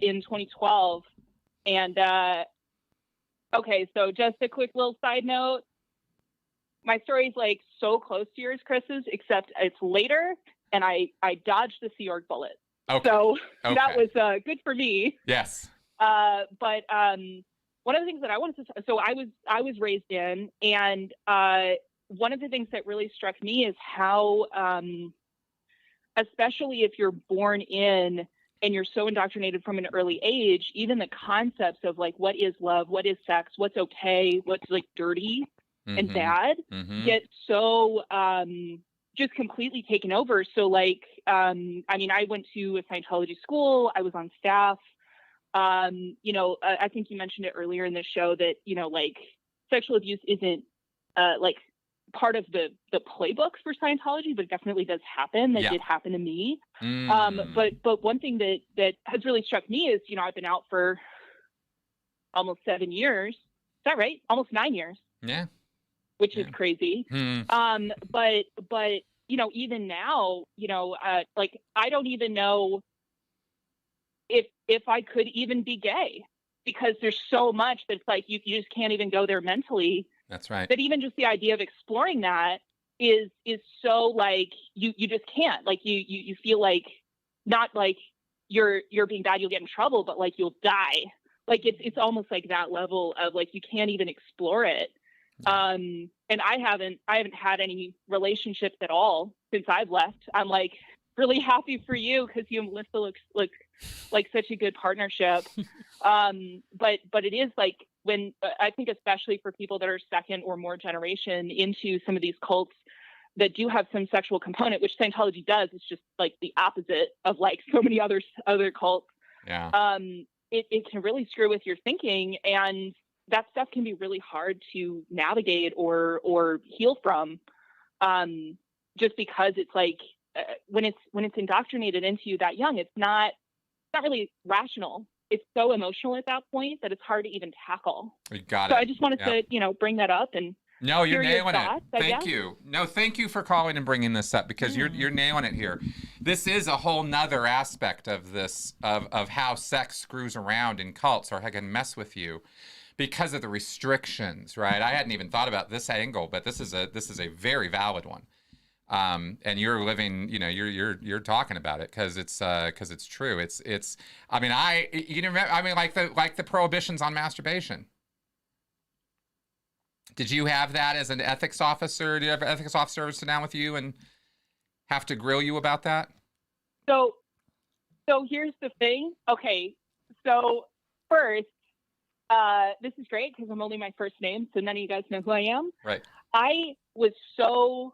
in 2012. And okay, so just a quick little side note. My story's like so close to yours, Chris's, except it's later, and I dodged the Sea Org bullet. Okay. So that was good for me. Yes. But one of the things that I wanted to, so I was raised in, and one of the things that really struck me is how, especially if you're born in and you're so indoctrinated from an early age, even the concepts of like, what is love, what is sex, what's okay, what's like dirty and bad get so just completely taken over. So like, I mean, I went to a Scientology school, I was on staff. You know, I think you mentioned it earlier in the show that, you know, like sexual abuse isn't like part of the playbook for Scientology, but it definitely does happen. That did happen to me. But one thing that has really struck me is, you know, I've been out for almost 7 years. Is that right? Almost 9 years. Yeah. Which is crazy. But, you know, even now, you know, like, I don't even know if I could even be gay, because there's so much that's like, you just can't even go there mentally. That's right. That even just the idea of exploring that is so like, you just can't, like, you feel like, not like you're being bad, you'll get in trouble, but like you'll die. Like it's almost like that level of like, you can't even explore it. And I haven't had any relationships at all since I've left. I'm like really happy for you because you and Melissa look like such a good partnership. But it is like when I think especially for people that are second or more generation into some of these cults that do have some sexual component, which Scientology does, it's just like the opposite of like so many other cults. Yeah. It can really screw with your thinking, and that stuff can be really hard to navigate or heal from, just because it's like when it's indoctrinated into you that young, it's not really rational. It's so emotional at that point that it's hard to even tackle. You got it. So I just wanted to bring that up and. No, you're nailing thoughts, it. Thank you. No, thank you for calling and bringing this up because you're nailing it here. This is a whole nother aspect of this of how sex screws around in cults or can mess with you because of the restrictions, right? I hadn't even thought about this angle, but this is a very valid one. And you're living, you're talking about it because it's true. It's. I mean, like the prohibitions on masturbation. Did you have that as an ethics officer? Did you have an ethics officer sit down with you and have to grill you about that? So here's the thing. Okay, so first, this is great because I'm only my first name, so none of you guys know who I am. Right. I was so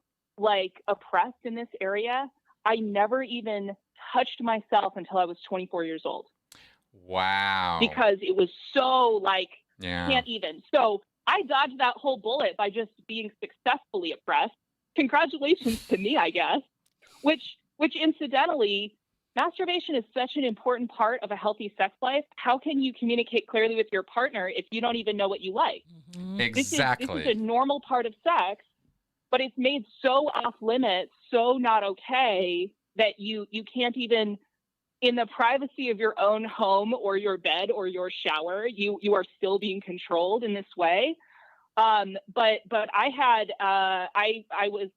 oppressed in this area. I never even touched myself until I was 24 years old. Wow. Because it was so yeah. Can't even. So I dodged that whole bullet by just being successfully oppressed. Congratulations to me, I guess. Which incidentally, masturbation is such an important part of a healthy sex life. How can you communicate clearly with your partner if you don't even know what you like? Mm-hmm. Exactly. This is a normal part of sex, but it's made so off limits, so not okay that you can't even, in the privacy of your own home or your bed or your shower, you are still being controlled in this way. But I had I was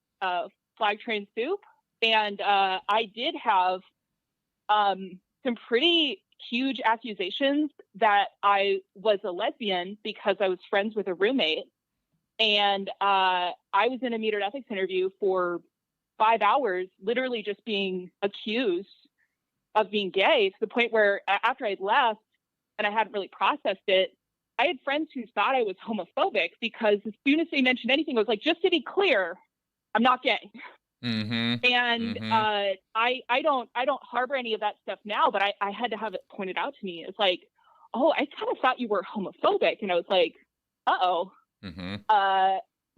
flag trained soup, and I did have some pretty huge accusations that I was a lesbian because I was friends with a roommate, and I was in a metered ethics interview for 5 hours, literally just being accused of being gay, to the point where after I'd left and I hadn't really processed it, I had friends who thought I was homophobic because as soon as they mentioned anything, I was like, just to be clear, I'm not gay. Mm-hmm. And mm-hmm. I don't harbor any of that stuff now, but I had to have it pointed out to me. It's like, oh, I kind of thought you were homophobic. And I was like, uh-oh. Mm-hmm.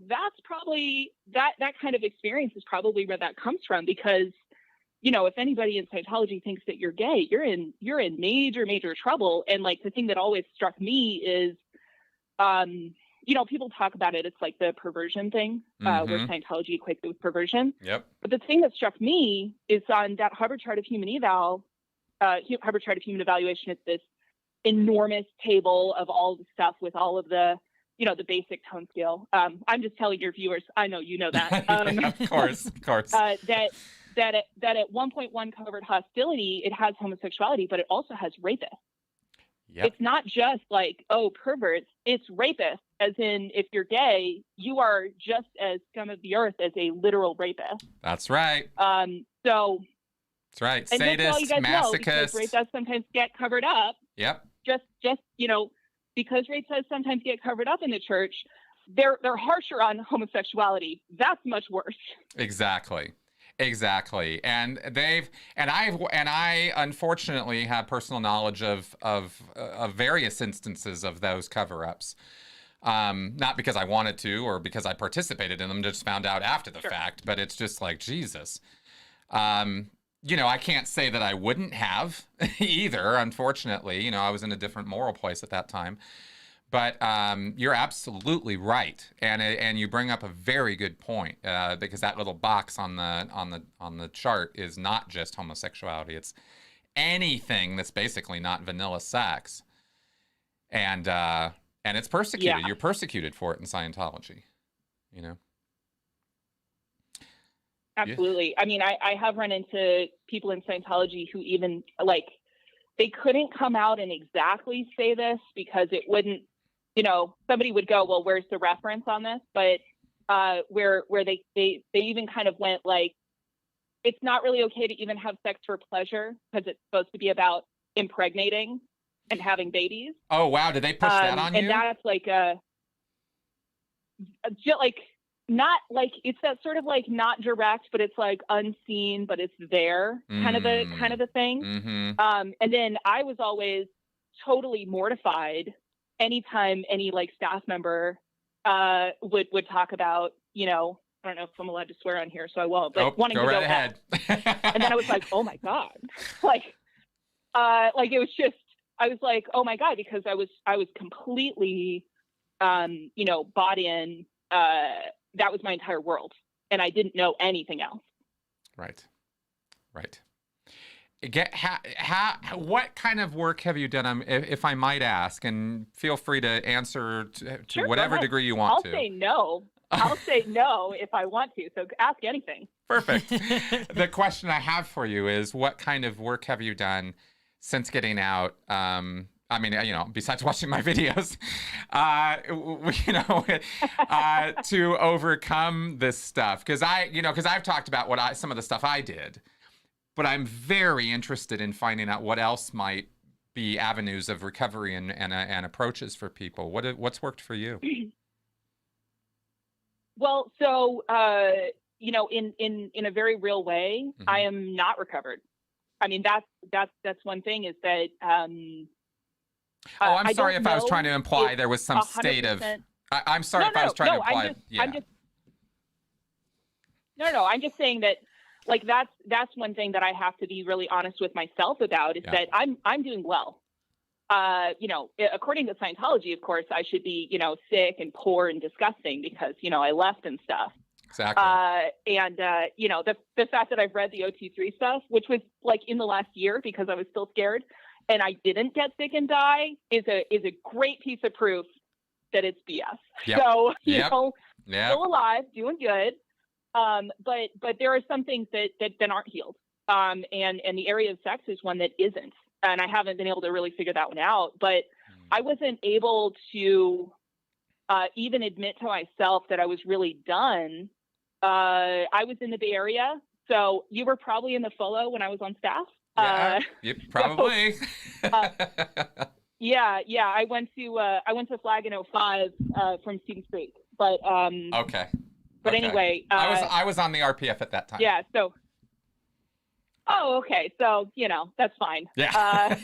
That's probably, that kind of experience is probably where that comes from, because if anybody in Scientology thinks that you're gay, you're in major trouble. And the thing that always struck me is, people talk about it. It's like the perversion thing, where Scientology equates it with perversion. Yep. But the thing that struck me is on that Hubbard chart of human Hubbard chart of human evaluation. It's this enormous table of all the stuff with all of the, the basic tone scale. I'm just telling your viewers, I know you know that. Of course. That at 1.1 covered hostility, it has homosexuality, but it also has rapists. Yep. It's not just perverts, it's rapists, as in if you're gay, you are just as scum of the earth as a literal rapist. That's right. So that's right. And sadist, that's all you guys masochist. Know, because rape does sometimes get covered up. Yep. Just because rape does sometimes get covered up in the church, they're harsher on homosexuality. That's much worse. Exactly. And I unfortunately have personal knowledge of various instances of those cover-ups. Not because I wanted to or because I participated in them, just found out after the fact, but it's just like, Jesus. I can't say that I wouldn't have either, unfortunately. I was in a different moral place at that time. But you're absolutely right, and you bring up a very good point, because that little box on the chart is not just homosexuality; it's anything that's basically not vanilla sex, and it's persecuted. Yeah. You're persecuted for it in Scientology, Absolutely. Yeah. I mean, I have run into people in Scientology who even they couldn't come out and exactly say this because it wouldn't somebody would go, well, where's the reference on this? But where they even kind of went like, it's not really okay to even have sex for pleasure because it's supposed to be about impregnating and having babies. Oh, wow. Did they push that on you? And that's like just like, not like, it's that sort of like not direct, but it's like unseen, but it's there kind of a thing. Mm-hmm. And then I was always totally mortified anytime any like staff member would talk about, I don't know if I'm allowed to swear on here, so I won't, but wanting to go ahead. And then I was like, oh my God, like it was just, I was like, oh my God, because I was completely, bought in, that was my entire world and I didn't know anything else. Right. What kind of work have you done, if I might ask, and feel free to answer to Sure, whatever degree you want to. I'll say no. I'll say no if I want to. So ask anything. Perfect. The question I have for you is, what kind of work have you done since getting out? I mean, besides watching my videos, to overcome this stuff. Because I've talked about some of the stuff I did, but I'm very interested in finding out what else might be avenues of recovery and approaches for people. What's worked for you? Well, so, in a very real way, Mm-hmm. I am not recovered. I mean, that's one thing is that, I'm sorry if I was trying to imply there was some state of, I'm sorry if I was trying to imply. I'm just saying that, like, that's one thing that I have to be really honest with myself about is that I'm doing well. According to Scientology, of course, I should be, sick and poor and disgusting because, I left and stuff. Exactly. The fact that I've read the OT3 stuff, which was like in the last year because I was still scared and I didn't get sick and die is a great piece of proof that it's BS. Yep. So, Still alive, doing good. But there are some things that aren't healed. And the area of sex is one that isn't. And I haven't been able to really figure that one out, but I wasn't able to even admit to myself that I was really done. I was in the Bay Area, so you were probably in the FOLO when I was on staff. Yep, probably. Yeah. I went to Flag in 05 from Stevens Creek, but okay. But anyway, I was on the RPF at that time. Yeah. So. Oh, okay. So, that's fine. Yeah.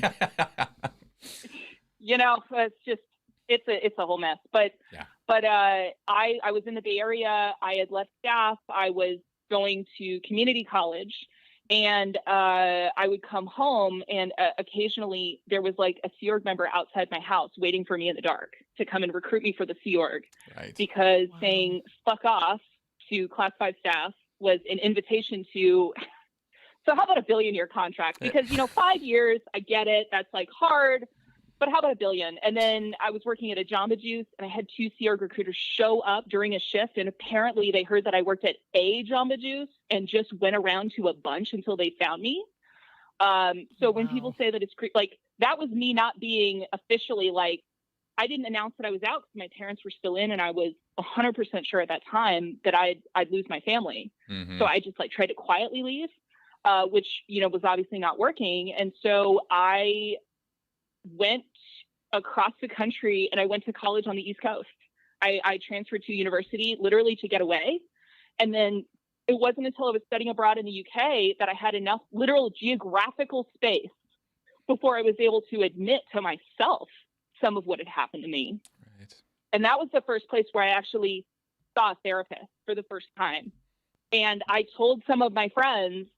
It's just, it's a whole mess, but I was in the Bay Area. I had left staff. I was going to community college and I would come home and occasionally there was like a Sea Org member outside my house waiting for me in the dark to come and recruit me for the Sea Org. Right. Because saying fuck off to Class 5 staff was an invitation to... So how about a $1 billion contract? Because, 5 years, I get it. That's like hard. But how about $1 billion? And then I was working at a Jamba Juice and I had 2 Sea Org recruiters show up during a shift. And apparently they heard that I worked at a Jamba Juice and just went around to a bunch until they found me. So when people say that it's like, that was me not being officially like, I didn't announce that I was out because my parents were still in and I was 100% sure at that time that I'd lose my family. Mm-hmm. So I just like tried to quietly leave. Which, was obviously not working. And so I went across the country and I went to college on the East Coast. I transferred to university literally to get away. And then it wasn't until I was studying abroad in the UK that I had enough literal geographical space before I was able to admit to myself some of what had happened to me. Right. And that was the first place where I actually saw a therapist for the first time. And I told some of my friends,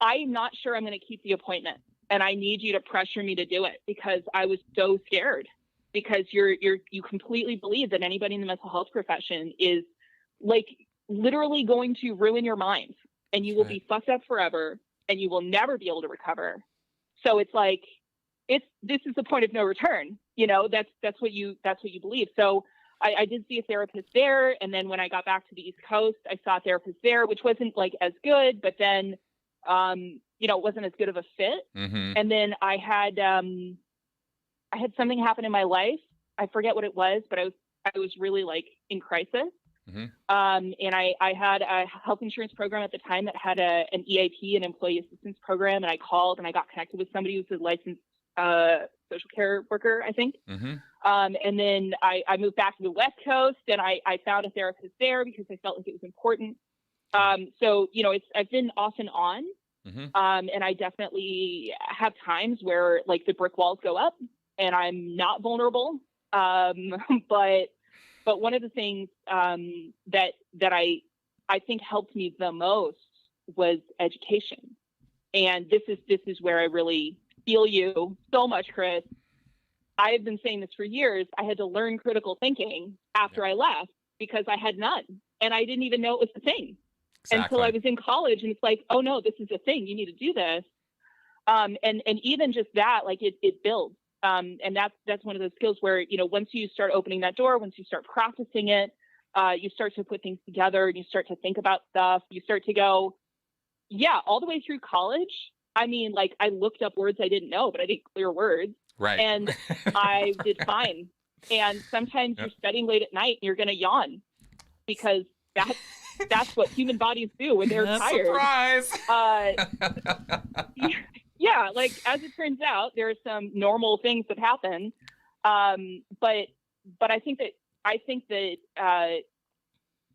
I'm not sure I'm going to keep the appointment and I need you to pressure me to do it because I was so scared because you completely believe that anybody in the mental health profession is like literally going to ruin your mind and you will be fucked up forever and you will never be able to recover. So it's like, this is the point of no return. That's what you believe. So I did see a therapist there. And then when I got back to the East Coast, I saw a therapist there, which wasn't like as good, but then it wasn't as good of a fit. Mm-hmm. And then I had something happen in my life I forget what it was, but I was really like in crisis. Mm-hmm. And I had a health insurance program at the time that had an EAP, an employee assistance program. And I called and I got connected with somebody who's a licensed social care worker, I think. Mm-hmm. And then I moved back to the West Coast, and I found a therapist there because I felt like it was important. So, you know, I've been off and on. Mm-hmm. And I definitely have times where like the brick walls go up and I'm not vulnerable. But one of the things that I think helped me the most was education. And this is where I really feel you so much, Chris. I have been saying this for years. I had to learn critical thinking after I left because I had none. And I didn't even know it was a thing until I was in college. And it's like, oh no, this is a thing. You need to do this. And even just that, like it builds. And that's one of those skills where, you know, once you start opening that door, once you start practicing it, you start to put things together and you start to think about stuff. You start to go, yeah, all the way through college. I mean, like I looked up words I didn't know, but I didn't clear words. Right. And I did fine. And sometimes you're studying late at night and you're going to yawn because that's what human bodies do when they're tired. Surprise. Yeah, like as it turns out, there are some normal things that happen. But I think that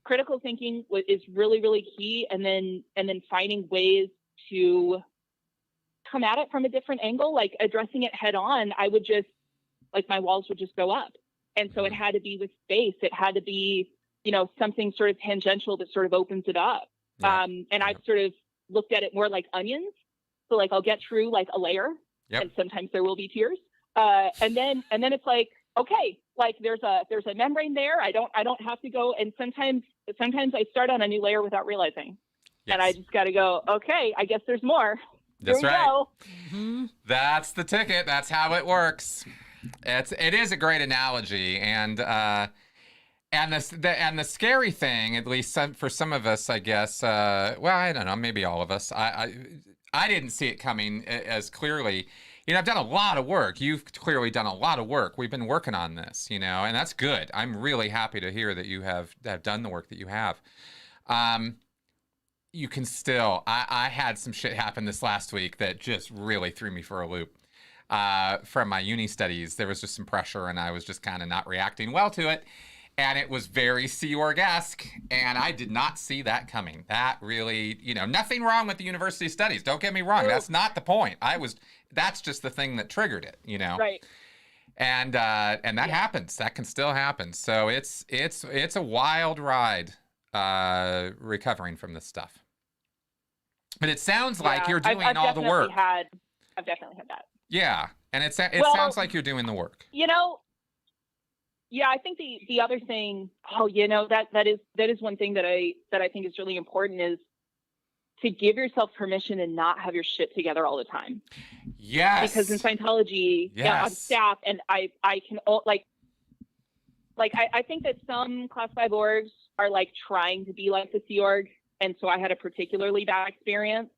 critical thinking is really, really key. And then finding ways to come at it from a different angle, like addressing it head on. I would just, like my walls would just go up. And so it had to be with space. It had to be, you know, something sort of tangential that sort of opens it up. Yeah. And I've sort of looked at it more like onions. So like I'll get through like a layer, and sometimes there will be tears. And then it's like, okay, like there's a membrane there. I don't have to go. And sometimes I start on a new layer without realizing. Yes. And I just got to go, okay, I guess there's more. That's right. Go. Mm-hmm. That's the ticket. That's how it works. It is a great analogy, and the scary thing, at least for some of us, I guess. Well, I don't know, maybe all of us. I didn't see it coming as clearly. You know, I've done a lot of work. You've clearly done a lot of work. We've been working on this, you know, and that's good. I'm really happy to hear that you have done the work that you have. You can still, I had some shit happen this last week that just really threw me for a loop. From my uni studies, there was just some pressure and I was just kind of not reacting well to it. And it was very Sea Org-esque, and I did not see that coming. That really, you know, nothing wrong with the university studies. Don't get me wrong. That's not the point. That's just the thing that triggered it, you know? Right. And that happens. That can still happen. So it's a wild ride, recovering from this stuff. But it sounds like you're doing all the work. I've definitely had that. Yeah. And it sounds like you're doing the work. You know, yeah, I think the other thing, you know, that is one thing that I think is really important is to give yourself permission and not have your shit together all the time. Yes. Because in Scientology, I'm staff, and I can I think that some Class 5 orgs are like trying to be like the Sea Org, and so I had a particularly bad experience.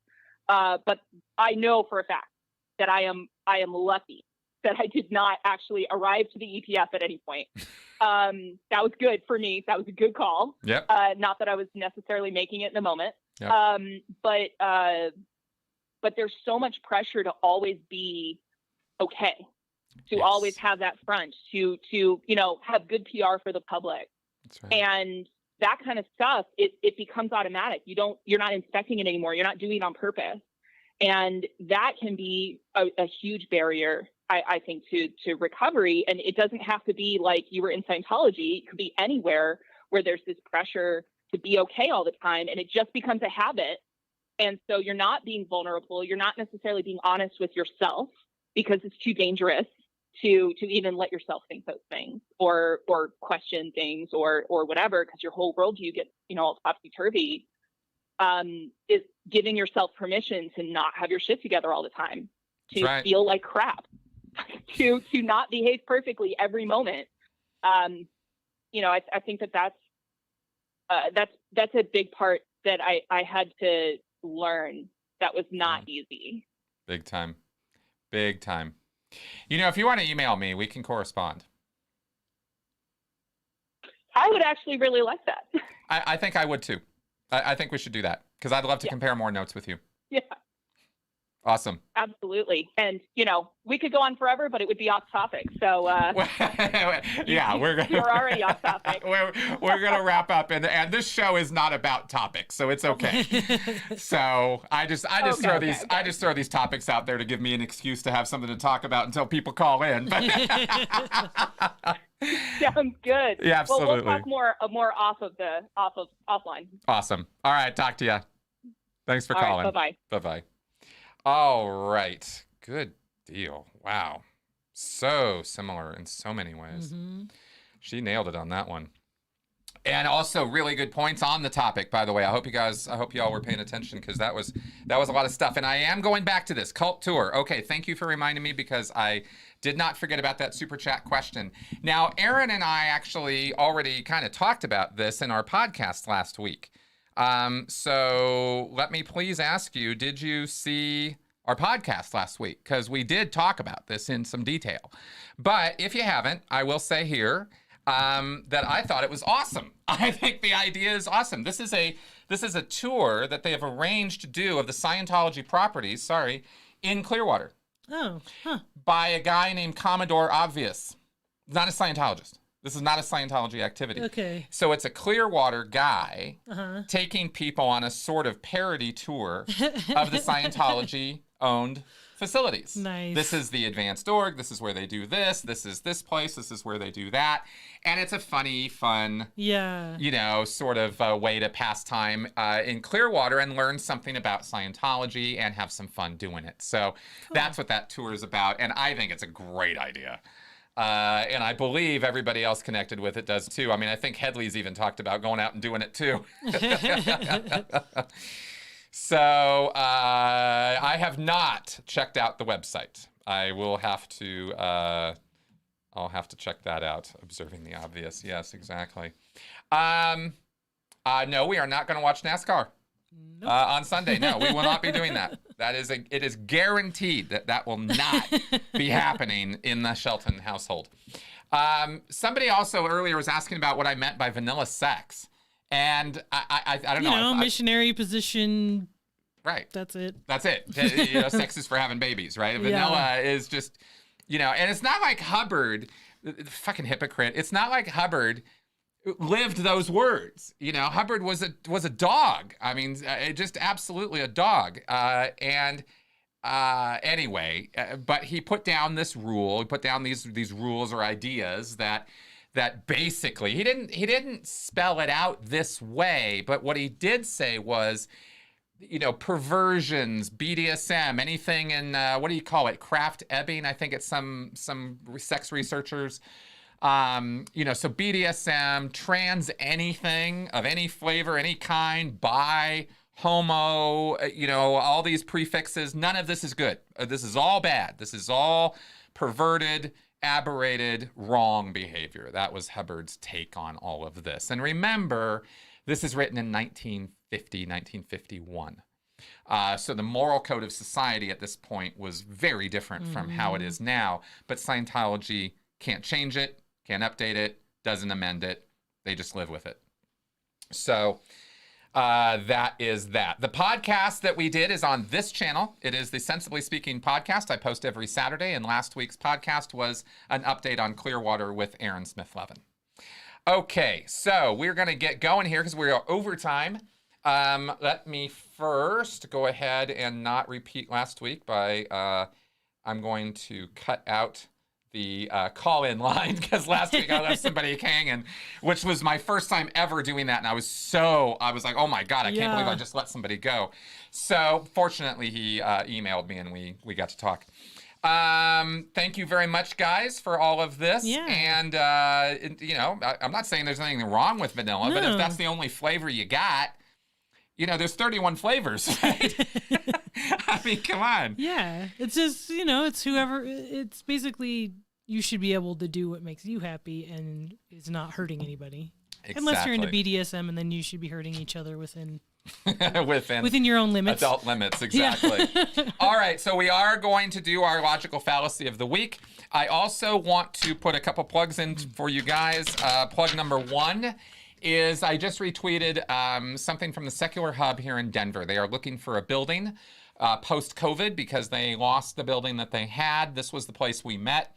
But I know for a fact that I am lucky that I did not actually arrive to the EPF at any point. That was good for me. That was a good call. Yep. Not that I was necessarily making it in the moment. Yep. But there's so much pressure to always be okay, to always have that front, to you know, have good PR for the public. That's right. And that kind of stuff, it becomes automatic. You're not inspecting it anymore. You're not doing it on purpose. And that can be a huge barrier, I think, to recovery. And it doesn't have to be like you were in Scientology. It could be anywhere where there's this pressure to be okay all the time. And it just becomes a habit. And so you're not being vulnerable. You're not necessarily being honest with yourself because it's too dangerous to even let yourself think those things or question things or whatever, because your whole worldview gets, you know, all topsy-turvy. Is giving yourself permission to not have your shit together all the time, to feel like crap, to not behave perfectly every moment. You know, I think that's a big part that I had to learn. That was not easy. Big time. You know, if you want to email me, we can correspond. I would actually really like that. I think I would too. I think we should do that because I'd love to compare more notes with you. Yeah. Awesome. Absolutely. And, we could go on forever, but it would be off topic. So, yeah, we're already off topic. we're going to wrap up. And this show is not about topics, so it's okay. So I just throw these topics out there to give me an excuse to have something to talk about until people call in. Sounds good. Yeah, absolutely. Well, we'll talk more offline. Awesome. All right. Talk to you. Thanks for calling. Right, bye-bye. Bye-bye. All right. Good deal. Wow. So similar in so many ways. Mm-hmm. She nailed it on that one. And also really good points on the topic, by the way. I hope y'all were paying attention because that was a lot of stuff. And I am going back to this cult tour. Okay, thank you for reminding me because I did not forget about that super chat question. Now, Aaron and I actually already kind of talked about this in our podcast last week. So let me please ask you, did you see our podcast last week? Because we did talk about this in some detail. But if you haven't, I will say here that I thought it was awesome. I think the idea is awesome. This is a tour that they have arranged to do of the Scientology properties, in Clearwater. Oh, huh. By a guy named Commodore Obvious. Not a Scientologist. This is not a Scientology activity. Okay. So it's a Clearwater guy taking people on a sort of parody tour of the Scientology-owned facilities. Nice. This is the advanced org. This is where they do this. This is this place. This is where they do that. And it's a funny, fun, sort of way to pass time in Clearwater and learn something about Scientology and have some fun doing it. So that's what that tour is about. And I think it's a great idea. And I believe everybody else connected with it does too. I mean, I think Headley's even talked about going out and doing it too. So I have not checked out the website. I will have to, I'll have to check that out. Observing the obvious. Yes, exactly. No, we are not going to watch NASCAR. Nope. On Sunday. No, we will not be doing that. It is guaranteed that will not be happening in the Shelton household. Somebody also earlier was asking about what I meant by vanilla sex. And I don't know. Missionary position. Right. That's it. Sex is for having babies, right? Vanilla is just, and it's not like Hubbard, fucking hypocrite. It's not like Hubbard lived those words. Hubbard was a dog. I mean, just absolutely a dog. Anyway, but he put down this rule. He put down these rules or ideas that basically he didn't spell it out this way, but what he did say was, perversions, BDSM, anything in what do you call it? Kraft Ebing, I think it's some sex researchers. So BDSM, trans, anything of any flavor, any kind, bi, homo, all these prefixes. None of this is good. This is all bad. This is all perverted, aberrated, wrong behavior. That was Hubbard's take on all of this. And remember, this is written in 1951. So the moral code of society at this point was very different from how it is now. But Scientology can't change it, can't update it, doesn't amend it. They just live with it. So that is that. The podcast that we did is on this channel. It is the Sensibly Speaking podcast. I post every Saturday, and last week's podcast was an update on Clearwater with Aaron Smith-Levin. Okay, so we're going to get going here because we are over time. Let me first go ahead and not repeat last week by I'm going to cut out the call-in line because last week I left somebody hanging, which was my first time ever doing that. And I was like, oh my God, I can't believe I just let somebody go. So fortunately he emailed me and we got to talk. Thank you very much, guys, for all of this. Yeah. And, I'm not saying there's anything wrong with vanilla, but if that's the only flavor you got, there's 31 flavors, right? I mean, come on. Yeah. It's just, it's whoever, it's basically, you should be able to do what makes you happy and is not hurting anybody. Exactly. Unless you're into BDSM, and then you should be hurting each other within Within your own limits. Adult limits, exactly. Yeah. All right, so we are going to do our logical fallacy of the week. I also want to put a couple plugs in for you guys. Plug number 1 is I just retweeted something from the Secular Hub here in Denver. They are looking for a building post-COVID because they lost the building that they had. This was the place we met.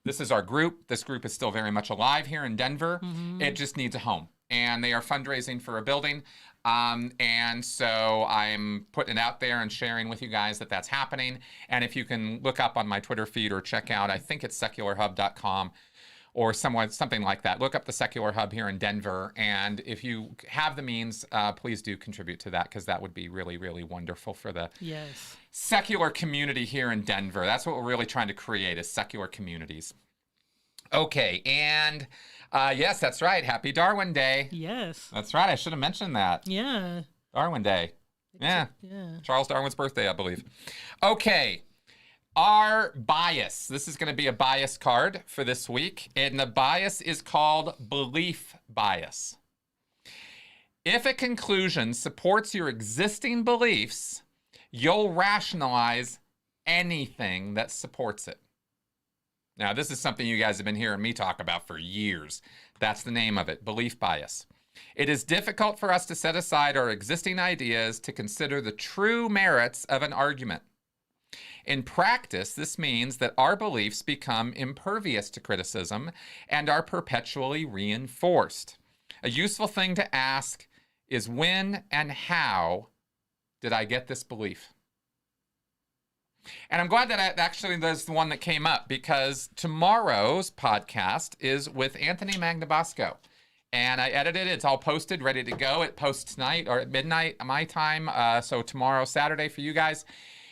This is our group. This group is still very much alive here in Denver. Mm-hmm. It just needs a home. And they are fundraising for a building. And so I'm putting it out there and sharing with you guys that that's happening. And if you can look up on my Twitter feed or check out, I think it's secularhub.com or something like that. Look up the Secular Hub here in Denver. And if you have the means, please do contribute to that because that would be really, really wonderful for the secular community here in Denver. That's what we're really trying to create is secular communities. Okay, and yes, that's right. Happy Darwin Day. Yes. That's right. I should have mentioned that. Yeah. Darwin Day. Yeah. Yeah. Charles Darwin's birthday, I believe. Okay. Our bias. This is going to be a bias card for this week. And the bias is called belief bias. If a conclusion supports your existing beliefs, you'll rationalize anything that supports it. Now, this is something you guys have been hearing me talk about for years. That's the name of it, belief bias. It is difficult for us to set aside our existing ideas to consider the true merits of an argument. In practice, this means that our beliefs become impervious to criticism and are perpetually reinforced. A useful thing to ask is when and how did I get this belief? And I'm glad that actually that's the one that came up because tomorrow's podcast is with Anthony Magnabosco. And I edited it. It's all posted, ready to go. It posts tonight or at midnight my time. So tomorrow, Saturday for you guys,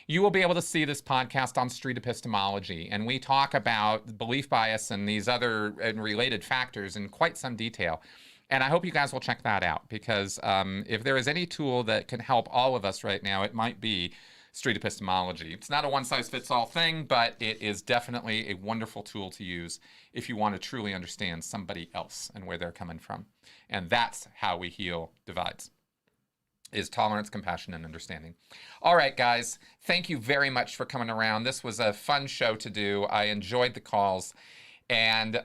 you will be able to see this podcast on street epistemology. And we talk about belief bias and these other and related factors in quite some detail. And I hope you guys will check that out because if there is any tool that can help all of us right now, it might be street epistemology. It's not a one-size-fits-all thing, but it is definitely a wonderful tool to use if you want to truly understand somebody else and where they're coming from. And that's how we heal divides, is tolerance, compassion, and understanding. All right, guys, thank you very much for coming around. This was a fun show to do. I enjoyed the calls. And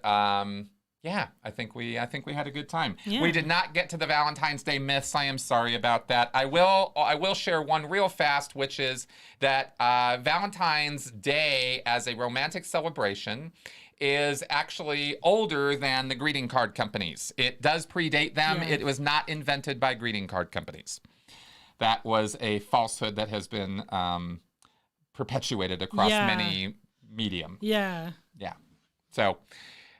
yeah, I think we had a good time. Yeah. We did not get to the Valentine's Day myths. I am sorry about that. I will share one real fast, which is that Valentine's Day as a romantic celebration is actually older than the greeting card companies. It does predate them. Yeah. It was not invented by greeting card companies. That was a falsehood that has been perpetuated across many medium. Yeah. Yeah. So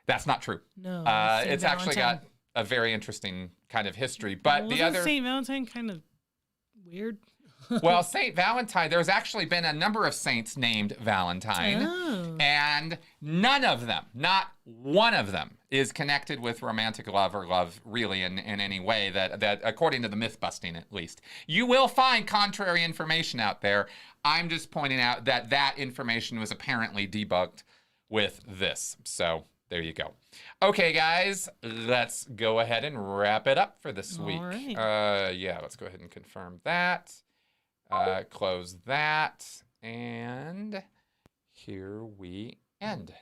that's not true. No. It's actually got a very interesting kind of history. But the other Saint Valentine kind of weird. Well, Saint Valentine, there's actually been a number of saints named Valentine. Oh. And none of them, not one of them, is connected with romantic love or love really in any way that according to the myth busting at least. You will find contrary information out there. I'm just pointing out that information was apparently debunked with this. So there you go. Okay, guys, let's go ahead and wrap it up for this week. Right. Yeah, let's go ahead and confirm that. Close that. And here we end.